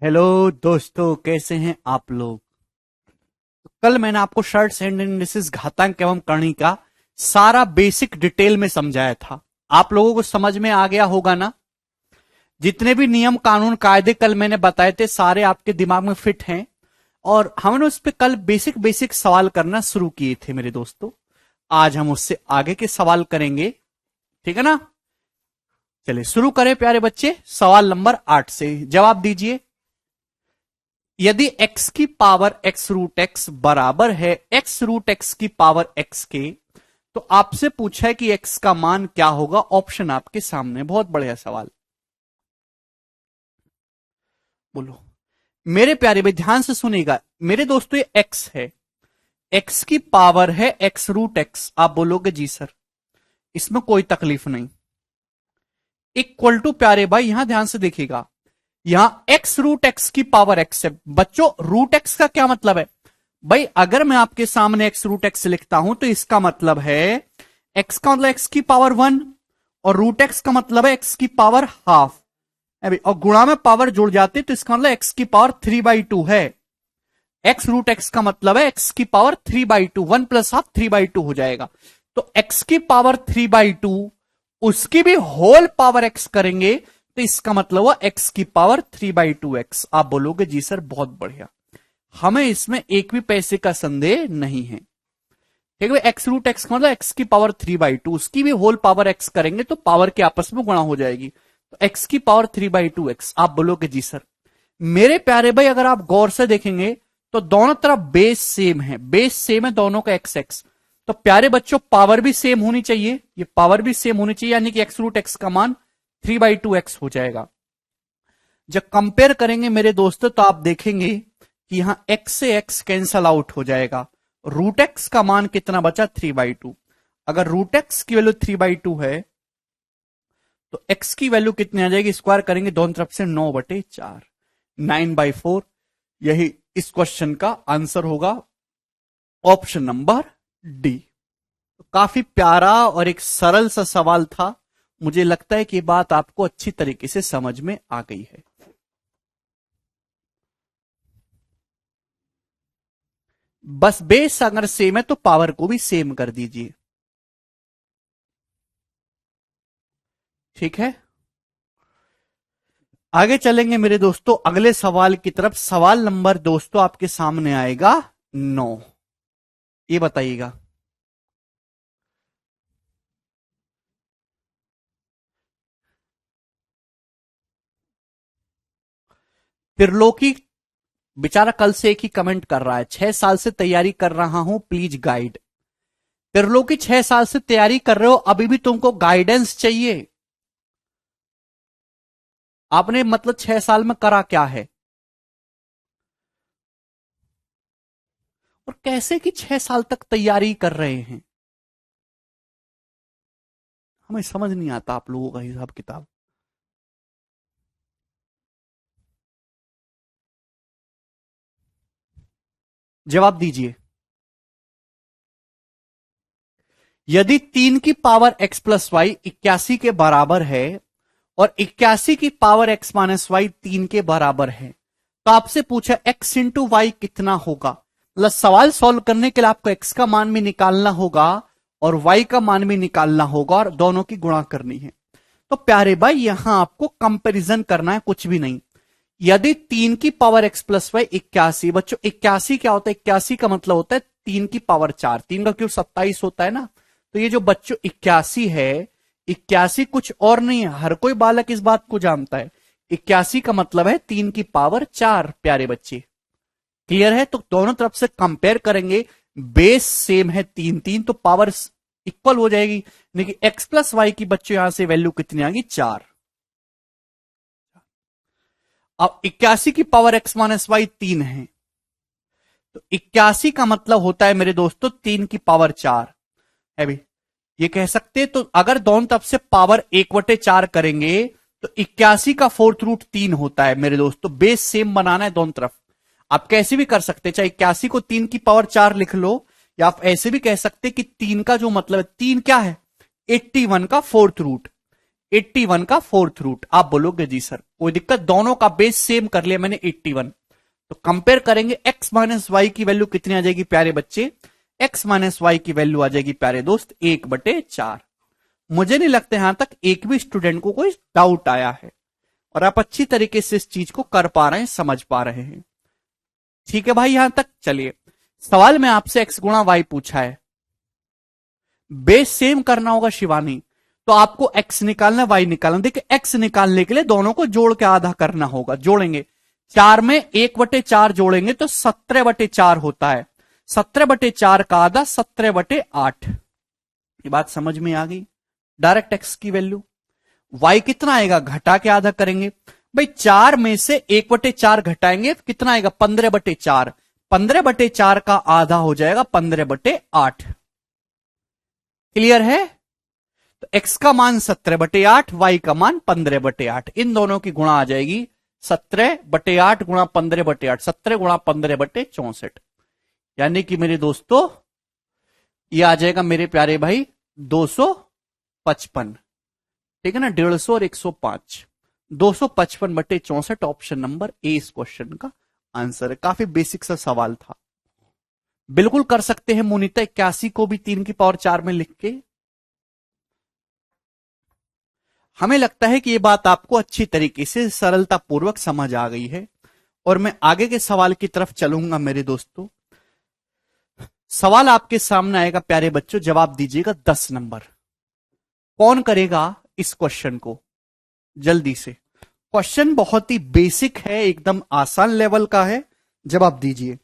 Hello दोस्तों, कैसे हैं आप लोग। कल मैंने आपको शॉर्ट्स एंड एनालिसिस घातांक एवं करणी का सारा बेसिक डिटेल में समझाया था। आप लोगों को समझ में आ गया होगा ना। जितने भी नियम कानून कायदे कल मैंने बताए थे सारे आपके दिमाग में फिट हैं। और हमने उस पर कल बेसिक बेसिक सवाल करना शुरू किए थे मेरे दोस्तों। आज हम उससे आगे के सवाल करेंगे, ठीक है ना। चलिए शुरू करें प्यारे बच्चे। सवाल नंबर 8 से जवाब दीजिए। यदि x की पावर x रूट x बराबर है x रूट x की पावर x के, तो आपसे पूछा है कि x का मान क्या होगा। ऑप्शन आपके सामने, बहुत बढ़िया सवाल। बोलो मेरे प्यारे भाई, ध्यान से सुनिएगा मेरे दोस्तों। ये x है, x की पावर है x रूट x। आप बोलोगे जी सर, इसमें कोई तकलीफ नहीं। इक्वल टू प्यारे भाई, यहां ध्यान से देखिएगा, यहां x रूट x की पावर x है। बच्चों रूट x का क्या मतलब है भाई। अगर मैं आपके सामने x रूट x लिखता हूं तो इसका मतलब है x का मतलब x की पावर 1 और रूट x का मतलब है x की पावर हाफ। और गुणा में पावर जुड़ जाती तो इसका मतलब x की पावर 3/2 है। x रूट x का मतलब है x की पावर 3/2, 1 प्लस हाफ 3/2 हो जाएगा। तो x की पावर 3/2 उसकी भी होल पावर x करेंगे तो इसका मतलब हुआ x की पावर 3/2x। आप बोलोगे जी सर बहुत बढ़िया, हमें इसमें एक भी पैसे का संदेह नहीं है। ठीक है, एक्स रूट एक्स का मतलब एक्स की पावर 3/2 उसकी भी होल पावर x करेंगे तो पावर के आपस में गुणा हो जाएगी। तो x की पावर 3/2x। आप बोलोगे जी सर। मेरे प्यारे भाई अगर आप गौर से देखेंगे तो दोनों तरफ बेस सेम है, बेस सेम है दोनों का एक्स एक्स। तो प्यारे बच्चों पावर भी सेम होनी चाहिए, ये पावर भी सेम होनी चाहिए, यानी कि एक्स रूट एक्स का मान 3/2x हो जाएगा। जब कंपेयर करेंगे मेरे दोस्तों तो आप देखेंगे कि यहां x से x कैंसल आउट हो जाएगा। रूट एक्स का मान कितना बचा 3/2। अगर रूट एक्स की वैल्यू 3/2 है तो x की वैल्यू कितनी आ जाएगी, स्क्वायर करेंगे दोनों तरफ से 9/4, 9/4। यही इस क्वेश्चन का आंसर होगा, ऑप्शन नंबर डी। तो काफी प्यारा और एक सरल सा सवाल था। मुझे लगता है कि बात आपको अच्छी तरीके से समझ में आ गई है। बस बेस अगर सेम है तो पावर को भी सेम कर दीजिए, ठीक है। आगे चलेंगे मेरे दोस्तों अगले सवाल की तरफ। सवाल नंबर दोस्तों आपके सामने आएगा 9। ये बताइएगा, त्रिलोकी बेचारा कल से एक ही कमेंट कर रहा है, 6 साल से तैयारी कर रहा हूं प्लीज गाइड। त्रिलोकी 6 साल से तैयारी कर रहे हो, अभी भी तुमको गाइडेंस चाहिए। आपने मतलब 6 साल में करा क्या है, और कैसे कि 6 साल तक तैयारी कर रहे हैं। हमें समझ नहीं आता आप लोगों का हिसाब किताब। जवाब दीजिए। यदि 3 की पावर x प्लस वाई 81 के बराबर है और 81 की पावर x माइनस वाई 3 के बराबर है, तो आपसे पूछा x इंटू वाई कितना होगा। मतलब सवाल सॉल्व करने के लिए आपको x का मान भी निकालना होगा और y का मान भी निकालना होगा और दोनों की गुणा करनी है। तो प्यारे भाई यहां आपको कंपैरिजन करना है, कुछ भी नहीं। यदि 3 की पावर x प्लस वाई 81, बच्चों 81 क्या होता है, 81 का मतलब होता है 3 की पावर 4, 3 का क्यूब 27 होता है ना। तो ये जो बच्चों 81 है, 81 कुछ और नहीं है, हर कोई बालक इस बात को जानता है। 81 का मतलब है 3 की पावर 4 प्यारे बच्चे। क्लियर है, तो दोनों तरफ से कंपेयर करेंगे, बेस सेम है 3 तो पावर इक्वल हो जाएगी। लेकिन x प्लस वाई की बच्चों यहां से वैल्यू कितनी आ गई 4। अब 81 की पावर x माइनस वाई 3 है, तो 81 का मतलब होता है मेरे दोस्तों 3 की पावर 4 है भी। ये कह सकते हैं, तो अगर दोनों तरफ से पावर 1/4 करेंगे तो 81 का फोर्थ रूट 3 होता है मेरे दोस्तों। बेस सेम बनाना है दोनों तरफ। आप कैसे भी कर सकते हैं, चाहे 81 को 3 की पावर 4 लिख लो, या आप ऐसे भी कह सकते हैं कि 3 का जो मतलब है 3 क्या है 81 का फोर्थ रूट। 81 का फोर्थ रूट। आप बोलोगे जी सर कोई दिक्कत, दोनों का बेस सेम कर लिया मैंने 81। तो कंपेयर करेंगे, x माइनस वाई की वैल्यू कितनी आ जाएगी प्यारे बच्चे, x माइनस वाई की वैल्यू आ जाएगी प्यारे दोस्त 1/4। मुझे नहीं लगता यहां तक एक भी स्टूडेंट को कोई डाउट आया है, और आप अच्छी तरीके से इस चीज को कर पा रहे हैं, समझ पा रहे हैं। ठीक है भाई यहां तक। चलिए सवाल में आपसे x गुणा वाई पूछा है, बेस सेम करना होगा शिवानी, तो आपको x निकालना y निकालना। देखिए x निकालने के लिए दोनों को जोड़ के आधा करना होगा, जोड़ेंगे 4 में 1/4 जोड़ेंगे तो 17/4 होता है, 17/4 का आधा 17/8। ये बात समझ में आ गई। डायरेक्ट x की वैल्यू, y कितना आएगा घटा के आधा करेंगे भाई, 4 में से 1/4 घटाएंगे कितना आएगा 15/4, 15/4 का आधा हो जाएगा 15/8। क्लियर है। तो x का मान 17/8, y का मान 15/8, इन दोनों की गुणा आ जाएगी 17/8 गुणा 15/8, 17 गुणा 15/64, यानी कि मेरे दोस्तों ये आ जाएगा मेरे प्यारे भाई 255। ठीक है ना, 150 और 105, 255/64 ऑप्शन नंबर ए इस क्वेश्चन का आंसर है। काफी बेसिक सा सवाल था, बिल्कुल कर सकते हैं मुनीता 81 को भी 3 की पावर 4 में लिख के। हमें लगता है कि यह बात आपको अच्छी तरीके से सरलता पूर्वक समझ आ गई है, और मैं आगे के सवाल की तरफ चलूंगा मेरे दोस्तों। सवाल आपके सामने आएगा प्यारे बच्चों, जवाब दीजिएगा 10 नंबर। कौन करेगा इस क्वेश्चन को जल्दी से। क्वेश्चन बहुत ही बेसिक है, एकदम आसान लेवल का है, जवाब दीजिए।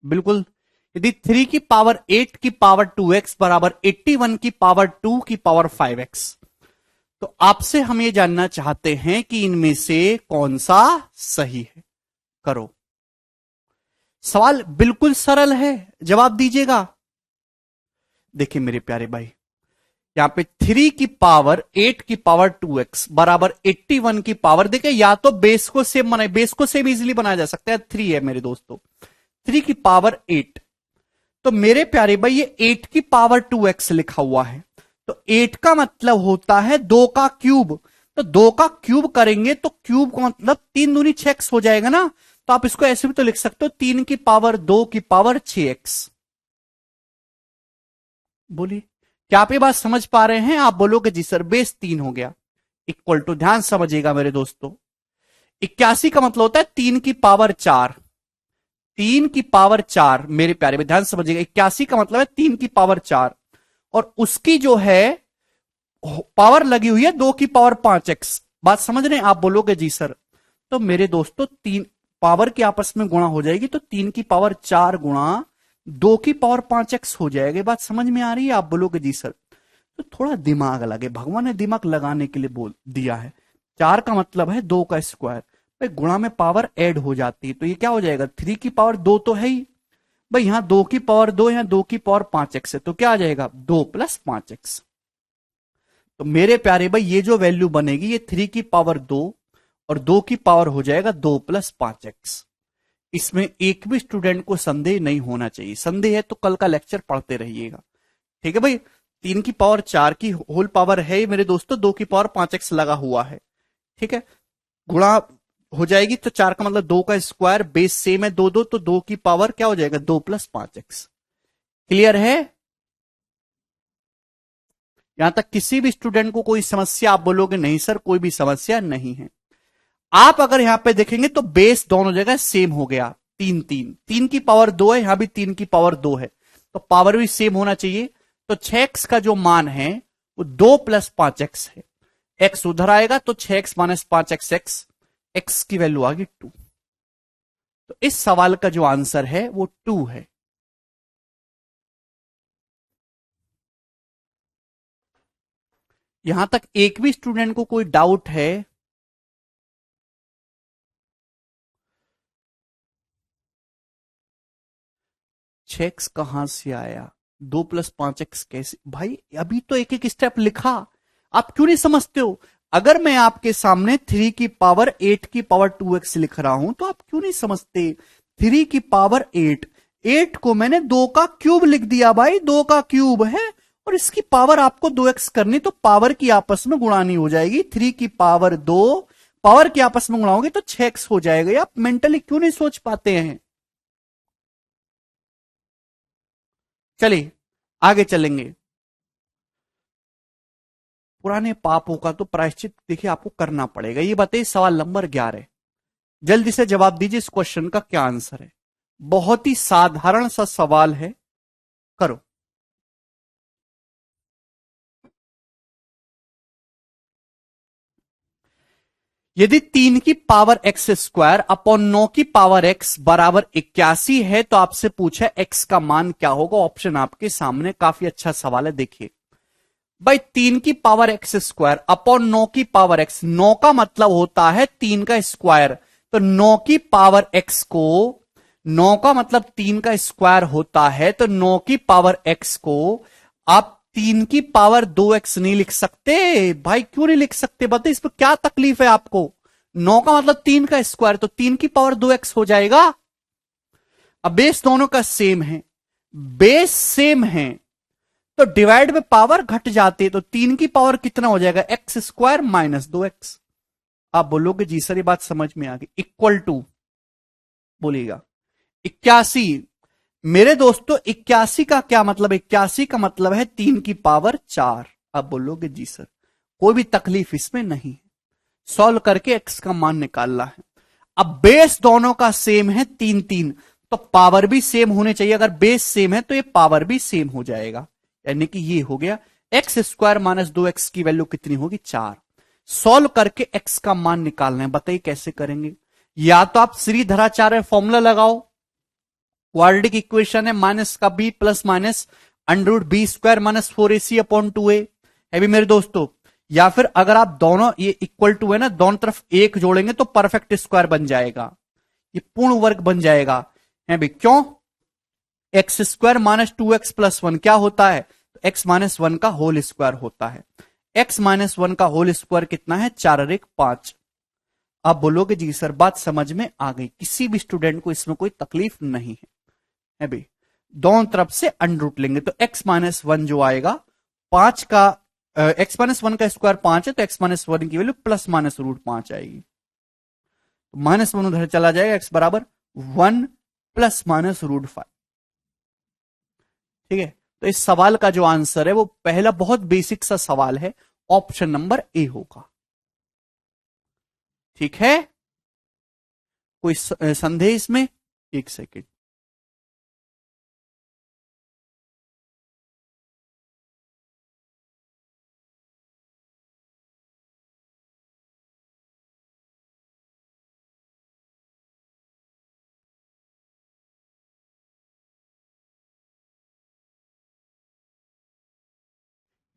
बिल्कुल, यदि 3 की पावर 8 की पावर 2x बराबर 81 की पावर 2 की पावर 5x, तो आपसे हम ये जानना चाहते हैं कि इनमें से कौन सा सही है। करो, सवाल बिल्कुल सरल है, जवाब दीजिएगा। देखिए मेरे प्यारे भाई, यहां पे 3 की पावर 8 की पावर 2x बराबर 81 की पावर, देखिए या तो बेस को सेम बनाए, बेस को सेम इजीली बनाया जा सकता है, 3 है मेरे दोस्तों, 3 की पावर 8, तो मेरे प्यारे भाई ये 8 की पावर 2x लिखा हुआ है, तो 8 का मतलब होता है 2 का क्यूब, तो 2 का क्यूब करेंगे तो क्यूब का मतलब 3 दूनी 6x हो जाएगा ना, तो आप इसको ऐसे भी तो लिख सकते हो 3 की पावर 2 की पावर 6x। बोलिए क्या आप ये बात समझ पा रहे हैं। आप बोलोगे जी सर बेस 3 हो गया, इक्वल टू, ध्यान समझिएगा मेरे दोस्तों, 81 का मतलब होता है 3 की पावर 4, 3 की पावर 4 मेरे प्यारे में, ध्यान समझिएगा 81 का मतलब है 3 की पावर 4, और उसकी जो है पावर लगी हुई है 2 की पावर 5x। बात समझ रहे हैं। आप बोलोगे जी सर, तो मेरे दोस्तों 3 पावर की आपस में गुणा हो जाएगी, तो 3 की पावर 4 गुणा 2 की पावर 5x हो जाएगी। बात समझ में आ रही है। आप बोलोगे जी सर, तो थोड़ा दिमाग लगे, भगवान ने दिमाग लगाने के लिए बोल दिया है। 4 का मतलब है 2 का स्क्वायर, भाई गुणा में पावर ऐड हो जाती है, तो ये क्या हो जाएगा 3 की पावर 2 तो है ही भाई, यहां 2 की पावर 2, यहां 2 की पावर 5x है, तो क्या आ जाएगा 2 + 5x। तो मेरे प्यारे भाई ये जो वैल्यू बनेगी ये 3 की पावर 2 और 2 की पावर हो जाएगा 2 + 5x। इसमें एक भी स्टूडेंट को संदेह नहीं होना चाहिए, संदेह है तो कल का लेक्चर पढ़ते रहिएगा। ठीक है भाई, 3 की पावर 4 की होल पावर है मेरे दोस्तों, 2 की पावर 5x लगा हुआ है। ठीक है, गुणा हो जाएगी तो 4 का मतलब 2 का स्क्वायर, बेस सेम है 2 2, तो 2 की पावर क्या हो जाएगा 2 + 5x। क्लियर है। यहां तक किसी भी स्टूडेंट को कोई समस्या, आप बोलोगे नहीं सर कोई भी समस्या नहीं है। आप अगर यहां पे देखेंगे तो बेस दोनों जगह सेम हो गया, तीन तीन, तीन की पावर 2 है, यहां भी 3 की पावर 2 है, तो पावर भी सेम होना चाहिए। तो 6x का जो मान है वो 2 प्लस 5x है। x उधर आएगा तो 6x माइनस 5x, x की वैल्यू आ गई 2। तो इस सवाल का जो आंसर है वो 2 है। यहां तक एक भी स्टूडेंट को कोई डाउट है? एक्स कहां से आया, 2 + 5x कैसे भाई? अभी तो एक एक स्टेप लिखा, आप क्यों नहीं समझते हो? अगर मैं आपके सामने 3 की पावर 8 की पावर 2x लिख रहा हूं तो आप क्यों नहीं समझते? 3 की पावर 8, 8 को मैंने 2 का क्यूब लिख दिया भाई, 2 का क्यूब है, और इसकी पावर आपको 2x करनी, तो पावर की आपस में गुणानी हो जाएगी। 3 की पावर 2 पावर की आपस में गुणाओगे तो 6x हो जाएगा। आप मेंटली क्यों नहीं सोच पाते हैं? चलिए आगे चलेंगे। पुराने पापों का तो प्रायश्चित देखिए आपको करना पड़ेगा। ये बताइए सवाल नंबर 11, जल्दी से जवाब दीजिए, इस क्वेश्चन का क्या आंसर है? बहुत ही साधारण सा सवाल है, करो। यदि 3 की पावर एक्स स्क्वायर अपॉन 9 की पावर एक्स बराबर 81 है तो आपसे पूछा एक्स का मान क्या होगा? ऑप्शन आपके सामने, काफी अच्छा सवाल है, देखिए भाई। 3 की पावर एक्स स्क्वायर अपॉन 9 की पावर एक्स, 9 का मतलब होता है 3 का स्क्वायर, तो 9 की पावर एक्स को, 9 का मतलब 3 का स्क्वायर होता है, तो 9 की पावर एक्स को आप 3 की पावर 2x नहीं लिख सकते भाई? क्यों नहीं लिख सकते बताइए, इस पर क्या तकलीफ है आपको? 9 का मतलब 3 का स्क्वायर, तो 3 की पावर 2x हो जाएगा। अब बेस दोनों का सेम है, बेस सेम है, तो डिवाइड में पावर घट जाती है, तो 3 की पावर कितना हो जाएगा? X square minus 2x। आप बोलोगे जी सर ये बात समझ में आ गई, इक्वल टू बोलिएगा 81। मेरे दोस्तों 81 का क्या मतलब? 81 का मतलब है 3 की पावर 4। आप बोलोगे जी सर, कोई भी तकलीफ इसमें नहीं है, सॉल्व करके एक्स का मान निकालना है। अब बेस दोनों का सेम है, 3 3, तो पावर भी सेम होने चाहिए। अगर बेस सेम है तो ये पावर भी सेम हो जाएगा, यानी कि ये हो गया एक्स स्क्वायर माइनस 2x की वैल्यू कितनी होगी? 4। सॉल्व करके एक्स का मान निकालना है, बताइए कैसे करेंगे? या तो आप श्रीधराचार्य फॉर्मूला लगाओ, क्वाड्रेटिक इक्वेशन है, माइनस का b plus minus under b square minus 4ac upon 2a है भी मेरे दोस्तों। या फिर अगर आप दोनों ये इक्वल टू है ना, दोनों तरफ एक जोड़ेंगे तो परफेक्ट स्क्वायर बन जाएगा, ये पूर्ण वर्ग बन जाएगा है भी। क्यों? X square minus 2x plus 1 क्या होता है? एक्स माइनस 1 का होल स्क्वायर होता है। एक्स माइनस 1 का होल स्क्वायर कितना है? 4 और 1 5। आप बोलोगे जी सर बात समझ में आ गई, किसी भी स्टूडेंट को इसमें कोई तकलीफ नहीं है भाई। दोनों तरफ से अंडर रूट लेंगे तो एक्स माइनस 1 जो आएगा 5 का, एक्स माइनस 1 का स्क्वायर 5 है, तो एक्स माइनस 1 की वैल्यू प्लस माइनस रूट 5 आएगी। माइनस 1 उधर चला जाएगा, एक्स बराबर 1 प्लस माइनस रूट 5। ठीक है, तो इस सवाल का जो आंसर है वो पहला बहुत बेसिक सा सवाल है, ऑप्शन नंबर ए होगा। ठीक है, कोई संदेह इसमें? एक सेकेंड,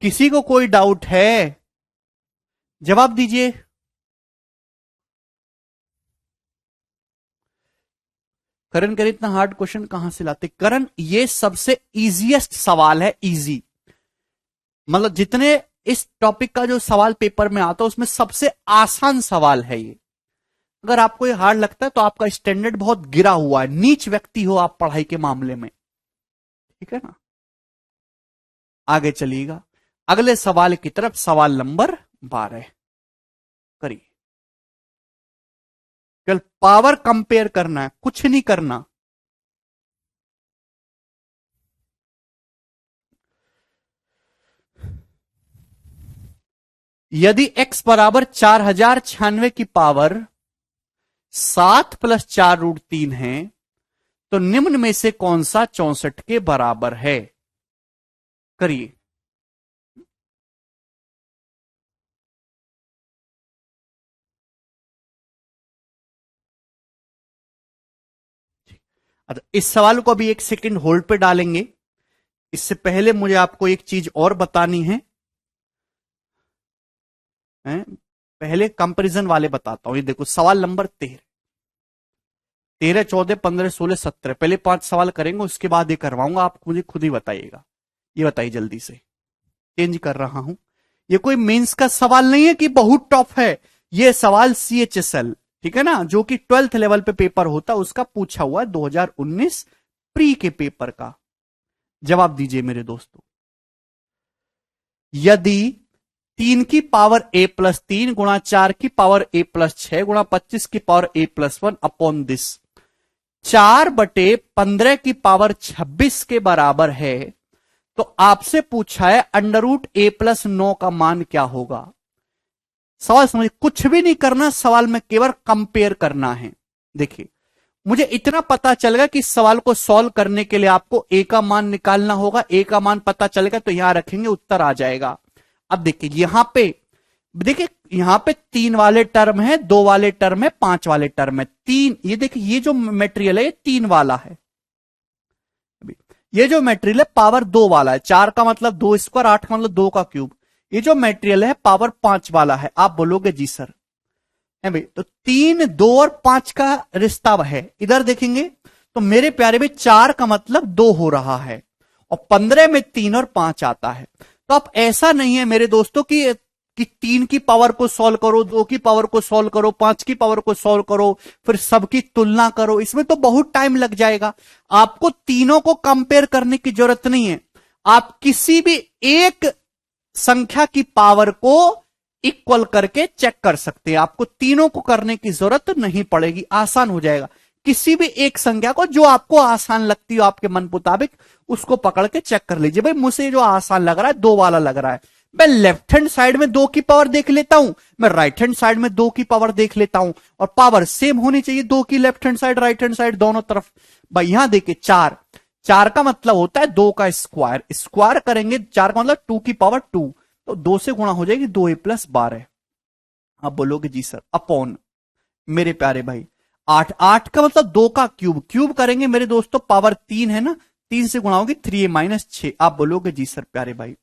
किसी को कोई डाउट है? जवाब दीजिए। करण करण इतना हार्ड क्वेश्चन कहां से लाते करण? ये सबसे इजीएस्ट सवाल है, इजी, मतलब जितने इस टॉपिक का जो सवाल पेपर में आता है उसमें सबसे आसान सवाल है ये। अगर आपको ये हार्ड लगता है तो आपका स्टैंडर्ड बहुत गिरा हुआ है, नीच व्यक्ति हो आप पढ़ाई के मामले में, ठीक है ना। आगे चलिएगा अगले सवाल की तरफ, सवाल नंबर 12 करिए। कल पावर कंपेयर करना है, कुछ नहीं करना। यदि x बराबर 4096 की पावर 7 + 4√3 है, तो निम्न में से कौन सा 64 के बराबर है? करिए। अच्छा, इस सवाल को अभी एक सेकंड होल्ड पे डालेंगे। इससे पहले मुझे आपको एक चीज और बतानी है, हैं? पहले कंपैरिजन वाले बताता हूं। ये देखो सवाल नंबर 13, 13, 14, 15, 16, 17, पहले 5 सवाल करेंगे, उसके बाद ये करवाऊंगा। आप मुझे खुद ही बताइएगा। ये बताइए जल्दी से, चेंज कर रहा हूं। ये कोई मेंस का सवाल नहीं है कि बहुत टफ है। ये सवाल CHSL, ठीक है ना, जो कि 12th लेवल पे पेपर होता है, उसका पूछा हुआ है 2019 प्री के पेपर का। जवाब दीजिए मेरे दोस्तों। यदि 3 की पावर a+3 गुणा 4 की पावर a+6 गुणा 25 की पावर a+1 अपॉन दिस 4/15 की पावर 26 के बराबर है, तो आपसे पूछा है √a+9 का मान क्या होगा। सवाल समझिए, कुछ भी नहीं करना सवाल में, केवल कंपेयर करना है। देखिए, मुझे इतना पता चलेगा कि इस सवाल को सॉल्व करने के लिए आपको a का मान निकालना होगा। a का मान पता चलेगा तो यहां रखेंगे, उत्तर आ जाएगा। अब देखिए देखिए यहां पे 3 वाले टर्म है, 2 वाले टर्म है, 5 वाले टर्म है। 3, ये देखिए ये जो मेटेरियल है ये 3 वाला है। ये जो मेटेरियल है पावर 2 वाला है। 4 का मतलब 2 स्क्वायर, 8 का मतलब 2 का क्यूब। ये जो मेटेरियल है पावर 5 वाला है। आप बोलोगे जी सर, है भाई, तो 3, 2 और 5 का रिश्ता है। इधर देखेंगे तो मेरे प्यारे भाई 4 का मतलब 2 हो रहा है, और 15 में 3 और 5 आता है। तो अब ऐसा नहीं है मेरे दोस्तों कि 3 की पावर को सॉल्व करो, 2 की पावर को सॉल्व करो, 5 की पावर को सॉल्व करो, फिर सबकी तुलना करो, इसमें तो बहुत टाइम लग जाएगा। आपको तीनों को कंपेयर करने की जरूरत नहीं है। आप किसी भी एक संख्या की पावर को इक्वल करके चेक कर सकते हैं। आपको तीनों को करने की जरूरत नहीं पड़ेगी, आसान हो जाएगा। किसी भी एक संख्या को जो आपको आसान लगती हो आपके मन मुताबिक, उसको पकड़ के चेक कर लीजिए। भाई मुझे जो आसान लग रहा है 2 वाला लग रहा है, मैं लेफ्ट हैंड साइड में 2 की पावर देख लेता हूं, मैं राइट हैंड साइड में 2 की पावर देख लेता हूं, और पावर सेम होनी चाहिए 2 की, left hand side right hand side दोनों तरफ। भाई यहां देखिए 4, 4 का मतलब होता है 2 का स्क्वायर, स्क्वायर करेंगे 4 का मतलब 2 की पावर 2, तो 2 से गुणा हो जाएगी 2a+12। आप बोलोगे जी सर, अपॉन मेरे प्यारे भाई 8, 8 का मतलब 2 का क्यूब, क्यूब करेंगे मेरे दोस्तों पावर 3 है ना, 3 से गुणा होगी 3a-6। आप बोलोगे जी सर प्यारे भाई,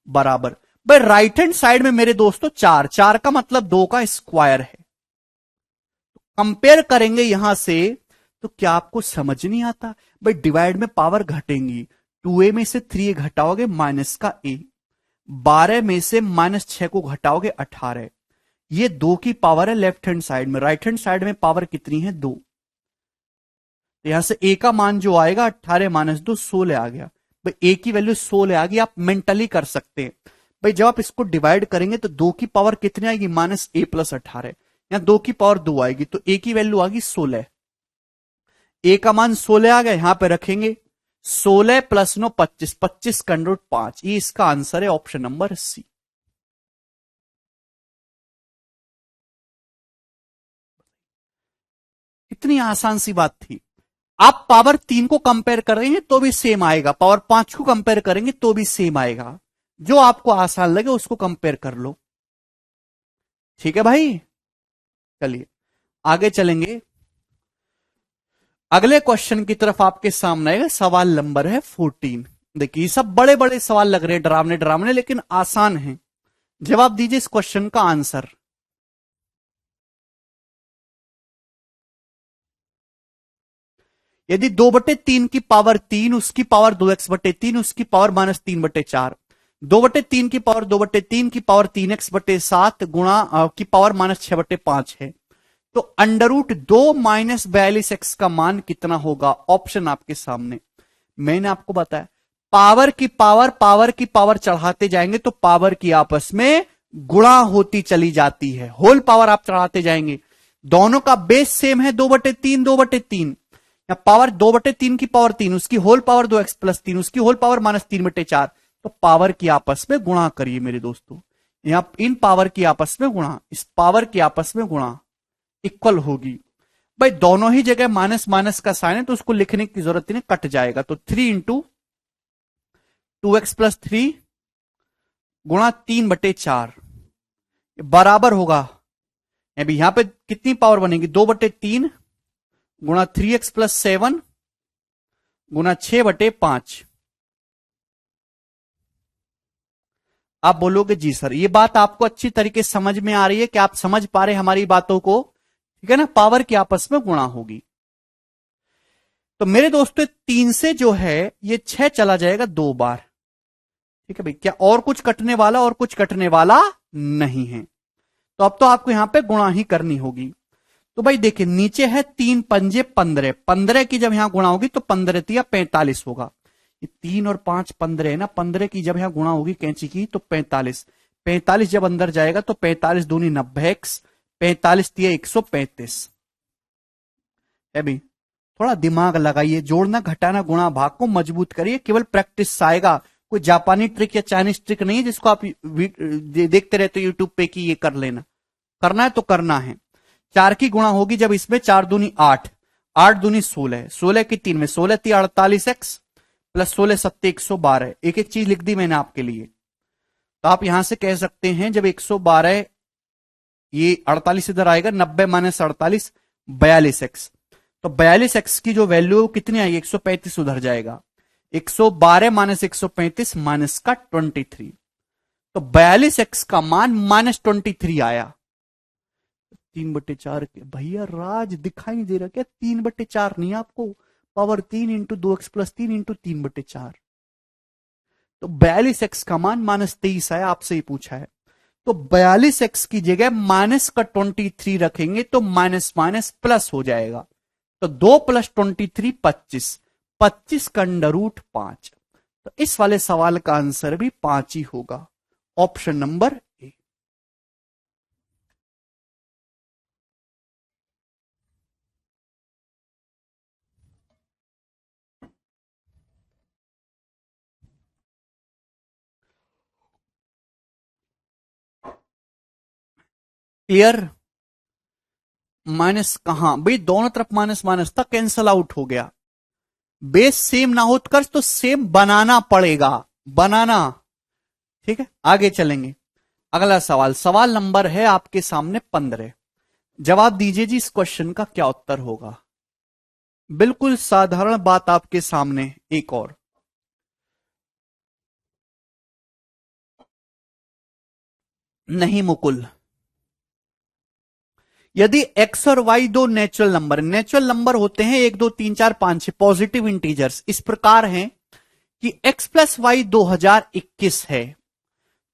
बराबर। भाई राइट हैंड साइड में मेरे दोस्तों 4, 4 का मतलब 2 का स्क्वायर है। कंपेयर करेंगे यहां से, तो क्या आपको समझ नहीं आता? भाई डिवाइड में पावर घटेंगी, 2a में से 3a घटाओगे माइनस का a, 12 में से -6 को घटाओगे 18। ये 2 की पावर है लेफ्ट हैंड साइड में, राइट हैंड साइड में पावर कितनी है 2। तो यहां से a का मान जो आएगा 18 - 2 16 आ गया। भाई a की वैल्यू 16 आ गई। आप मेंटली कर सकते हैं। भाई जब आप इसको डिवाइड करेंगे तो 2 की पावर कितनी आएगी -a+18, यहां 2 की पावर 2 आएगी, तो a की वैल्यू आ गई 16। a का मान 16 आ गया, यहां पे रखेंगे 16 + 9 25, 25 का √5। ये इसका आंसर है ऑप्शन नंबर सी। इतनी आसान सी बात थी। आप पावर 3 को कंपेयर करेंगे तो भी सेम आएगा, पावर 5 को कंपेयर करेंगे तो भी सेम आएगा। जो आपको आसान लगे उसको कंपेयर कर लो। ठीक है भाई, चलिए आगे चलेंगे। अगले क्वेश्चन की तरफ आपके सामने आएगा। सवाल नंबर है 14। देखिए सब बड़े बड़े सवाल लग रहे हैं, डरावने डरावने, लेकिन आसान है। जवाब दीजिए इस क्वेश्चन का आंसर। यदि 2/3 की पावर 3, उसकी पावर 2x/3, उसकी पावर -3/4, 2/3 की पावर 2/3 की पावर 3x/7 गुणा की पावर -6/5 है, तो √2 - 42x का मान कितना होगा? ऑप्शन आपके सामने। मैंने आपको बताया पावर की पावर चढ़ाते जाएंगे तो पावर की आपस में गुणा होती चली जाती है। होल पावर आप चढ़ाते जाएंगे, दोनों का बेस सेम है 2/3, 2/3, या पावर 2/3 की पावर 3, उसकी होल पावर 2x+3, उसकी होल पावर -3/4, तो पावर की आपस में गुणा करिए मेरे दोस्तों। यहां इन पावर की आपस में गुणा, इस पावर की आपस में गुणा, इक्वल होगी। भाई दोनों ही जगह माइनस माइनस का साइन है तो उसको लिखने की जरूरत नहीं, कट जाएगा। तो 3 × 2x + 3 गुणा 3/4 बराबर होगा, अभी यहां पे कितनी पावर बनेगी, 2/3 गुणा 3x + 7 गुणा 6/5। आप बोलोगे जी सर ये बात आपको अच्छी तरीके से समझ में आ रही है कि आप समझ पा रहे हमारी बातों को, ठीक है ना, पावर की आपस में गुणा होगी। तो मेरे दोस्तों 3 से जो है ये 6 चला जाएगा 2 बार, ठीक है भाई, क्या और कुछ कटने वाला, और कुछ कटने वाला नहीं है। तो अब तो आपको यहां पे गुणा ही करनी होगी। तो भाई देखिए नीचे है 3 पंजे 15, 15 की जब यहां गुणा होगी तो 15 तिया 45 होगा। ये 3 और 5 15 है ना, 15 की जब यहां गुणा होगी कैंची की तो 45, 45 जब अंदर जाएगा तो 45 दूनी 90x, 45 तिया 135 है भाई। थोड़ा दिमाग लगाइए, जोड़ना घटाना गुणा भाग को मजबूत करिए, केवल प्रैक्टिस से आएगा। कोई जापानी ट्रिक या चाइनीज ट्रिक नहीं है जिसको आप देखते रहते यूट्यूब पे कि ये कर लेना, करना है तो करना है। 4 की गुणा होगी जब इसमें 4 दूनी 8, 8 दूनी 16, 16 की 3 में 16 थी 48x प्लस 16 7 112। एक एक चीज लिख दी मैंने आपके लिए। तो आप यहां से कह सकते हैं जब 112 ये 48 इधर आएगा, 90 - 48 42x, तो 42x की जो वैल्यू कितनी आएगी 135 उधर जाएगा, 112 - 135 माइनस का 23, तो 42x का मान -23 आया। 3/4 के भैया राज दिखाई नहीं दे रहा क्या, 3/4 नहीं आपको, पावर 3 × 2x + 3 × 3/4, तो 42x का मान -23 आया, आपसे ही पूछा है। तो 42x की जगह माइनस का 23 रखेंगे तो माइनस माइनस प्लस हो जाएगा, तो 2 + 23 25, 25 का √5। तो इस वाले सवाल का आंसर भी 5 ही होगा, option number A. Clear? Minus कहां भाई, दोनों तरफ माइनस माइनस था, कैंसल आउट हो गया। बेस सेम ना हो तो सेम बनाना पड़ेगा, बनाना, ठीक है। आगे चलेंगे, अगला सवाल, सवाल नंबर है आपके सामने 15। जवाब दीजिए जी इस क्वेश्चन का क्या उत्तर होगा। बिल्कुल साधारण बात आपके सामने एक और, नहीं मुकुल, यदि x और y दो नेचुरल नंबर होते हैं 1 2 3 4 5 6 पॉजिटिव इंटीजर्स इस प्रकार हैं कि x + y 2021 है,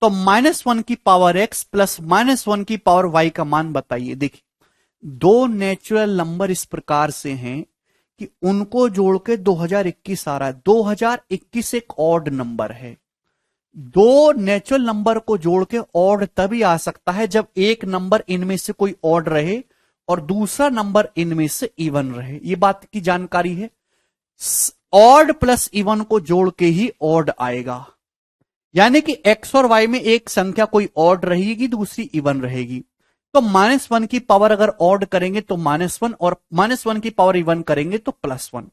तो -1 की पावर x प्लस -1 की पावर y का मान बताइए। देखिए दो नेचुरल नंबर इस प्रकार से हैं कि उनको जोड़ के 2021 आ रहा है। 2021 एक ऑड नंबर है, दो नेचुरल नंबर को जोड़ के ऑड तभी आ सकता है जब एक नंबर इनमें से कोई ऑड रहे और दूसरा नंबर इनमें से इवन रहे, ये बात की जानकारी है। ऑड प्लस इवन को जोड़ के ही ऑड आएगा, यानी कि x और y में एक संख्या कोई ऑड रहेगी दूसरी इवन रहेगी, तो -1 की पावर अगर ऑड करेंगे तो -1 और -1 की पावर इवन करेंगे तो +1,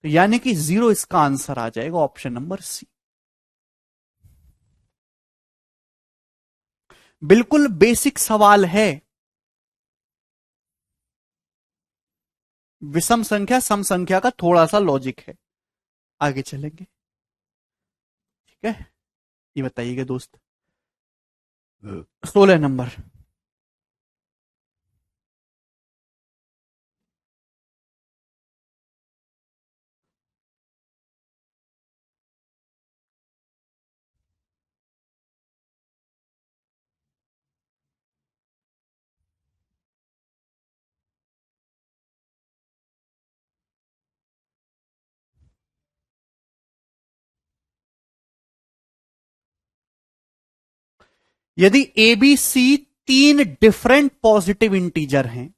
तो यानी कि 0 इसका आंसर आ जाएगा, ऑप्शन नंबर सी। बिल्कुल बेसिक सवाल है, विषम संख्या सम संख्या का थोड़ा सा लॉजिक है। आगे चलेंगे, ठीक है। ये बताइएगा दोस्त 16 नंबर, यदि a b c 3 different positive integer हैं,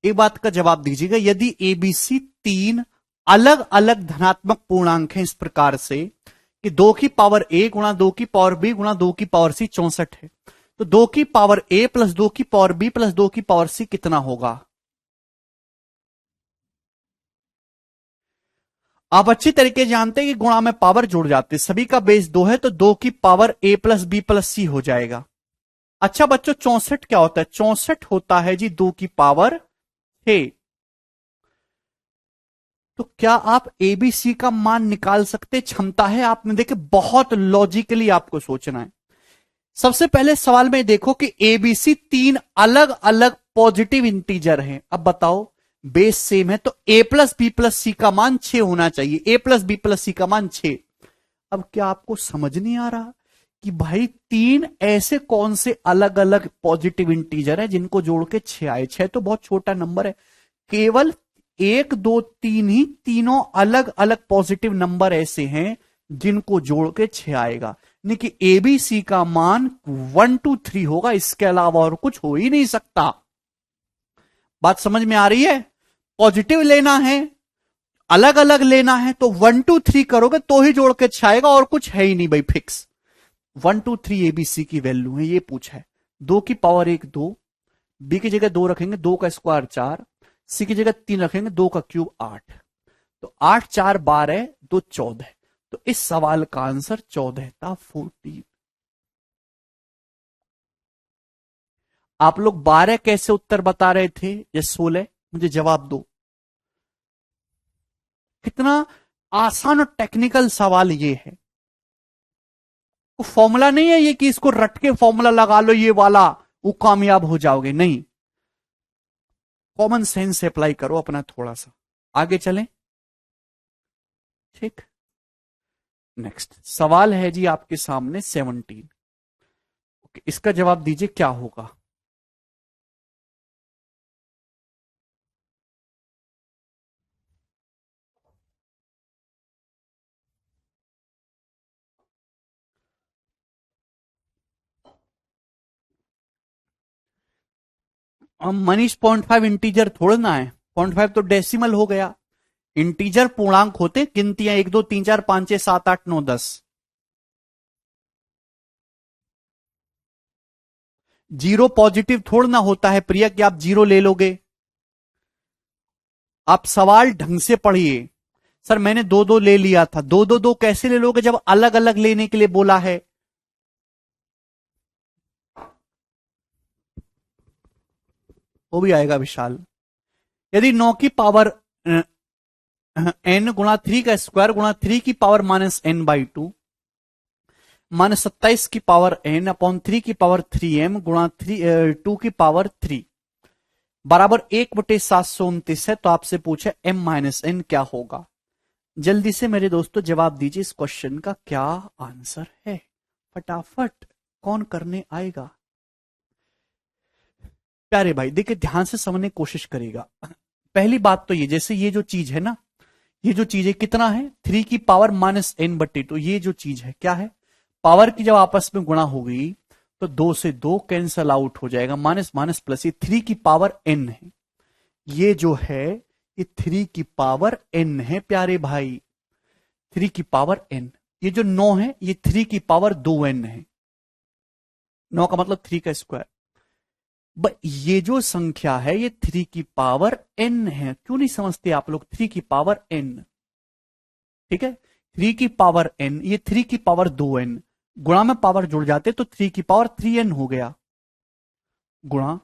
एक बात का जवाब दीजिएगा, यदि ए बी सी 3 अलग अलग धनात्मक पूर्णांक हैं इस प्रकार से कि 2 की पावर a गुणा 2 की पावर b गुणा 2 की पावर c 64 है, तो 2 की पावर a प्लस 2 की पावर b प्लस 2 की पावर c कितना होगा। आप अच्छी तरीके से जानते हैं कि गुणा में पावर जुड़ जाते, सभी का बेस 2 है तो 2 की power a plus B plus C हो जाएगा। अच्छा बच्चों 64 क्या होता है? 64 होता है जी 2 की पावर 6। तो क्या आप एबीसी का मान निकाल सकते? क्षमता है आप में, देखिए बहुत लॉजिकली आपको सोचना है। सबसे पहले सवाल में देखो कि एबीसी 3 अलग अलग पॉजिटिव इंटीजर हैं। अब बताओ बेस सेम है तो a प्लस बी प्लस सी का मान 6 होना चाहिए, a प्लस बी प्लस सी का मान 6। अब क्या आपको समझ नहीं आ रहा कि भाई 3 ऐसे कौन से अलग अलग पॉजिटिव इंटीजर है जिनको जोड़ के 6 आए? 6 तो बहुत छोटा नंबर है, केवल 1 2 3 ही तीनों अलग अलग पॉजिटिव नंबर ऐसे हैं जिनको जोड़ के 6 आएगा, यानी कि एबीसी का मान 1 2 3 होगा, इसके अलावा और कुछ हो ही नहीं सकता। बात समझ में आ रही है? पॉजिटिव लेना है, अलग अलग लेना है तो 1 2 3 करोगे तो ही जोड़ के 6 आएगा, और कुछ है ही नहीं भाई फिक्स। 1 2 3 एबीसी की वैल्यू है, ये पूछा है। 2 की पावर 1 2, बी की जगह 2 रखेंगे, 2 का स्क्वायर 4, सी की जगह 3 रखेंगे, 2 का क्यूब 8, तो 8 4 12 2 14, तो इस सवाल का आंसर 14 था 14। आप लोग 12 कैसे उत्तर बता रहे थे या 16? मुझे जवाब दो। कितना आसान और टेक्निकल सवाल ये है। तो फॉर्मूला नहीं है ये कि इसको रट के फॉर्मूला लगा लो ये वाला, वो कामयाब हो जाओगे, नहीं। कॉमन सेंस से अप्लाई करो अपना थोड़ा सा। आगे चलें, ठीक। नेक्स्ट सवाल है जी आपके सामने 17। ओके, इसका जवाब दीजिए क्या होगा। मनीष 0.5 इंटीजर थोड़ा ना है, 0.5 तो डेसिमल हो गया। इंटीजर पूर्णांक होते, गिनतियां 1 2 3 4 5 6 7 8 9 10। जीरो पॉजिटिव थोड़ा ना होता है प्रिया कि आप जीरो ले लोगे। आप सवाल ढंग से पढ़िए। सर मैंने 2 2 ले लिया था, 2 2 2 कैसे ले लोगे जब अलग अलग लेने के लिए बोला है? वो भी आएगा विशाल। यदि 9 की पावर n गुणा 3 का स्क्वायर गुणा 3 की power minus n by 2 minus 27 की पावर n अपॉन 3 की पावर 3m गुणा 2 की पावर 3 बराबर 1/729 है, तो आपसे पूछे m माइनस n क्या होगा। जल्दी से मेरे दोस्तों जवाब दीजिए इस क्वेश्चन का क्या आंसर है, फटाफट। कौन करने आएगा? प्यारे भाई देखिए ध्यान से समझने की कोशिश करेगा। पहली बात तो ये, जैसे ये जो चीज है ना, ये जो चीज है कितना है 3 की पावर माइनस n बटे 2, ये जो चीज है क्या है, पावर की जब आपस में गुणा हो गई तो 2 से 2 कैंसल आउट हो जाएगा, माइनस माइनस प्लस, ये 3 की पावर n है। ये जो है ये 3 की पावर n है प्यारे भाई, 3 की पावर n। ये जो 9 है ये 3 की पावर 2n है, 9 का मतलब 3 का स्क्वायर। ये जो संख्या है ये 3 की पावर n है। क्यों नहीं समझते आप लोग? 3 की पावर n, ठीक है, 3 की पावर n, ये 3 की पावर 2n, गुणा में पावर जुड़ जाते तो 3 की पावर 3n हो गया, गुणा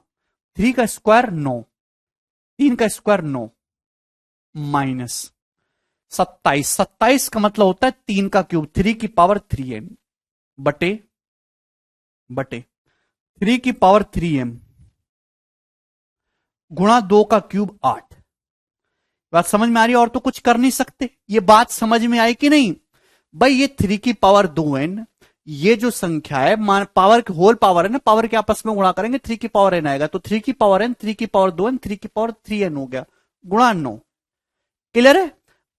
3 का स्क्वायर 9, 3 का स्क्वायर 9, माइनस 27, 27 का मतलब होता है 3 का क्यूब, 3 की पावर 3n बटे 3 की पावर 3m गुणा 2 का क्यूब 8। बात समझ में आ रही है? और तो कुछ कर नहीं सकते। ये बात समझ में आई कि नहीं भाई? ये 3 की पावर 2n, ये जो संख्या है पावर की होल पावर है ना, पावर के आपस में गुणा करेंगे 3 की पावर n आएगा, तो 3 की पावर n, 3 की पावर 2n, 3 की पावर 3n हो गया, गुणा 9। क्लियर है?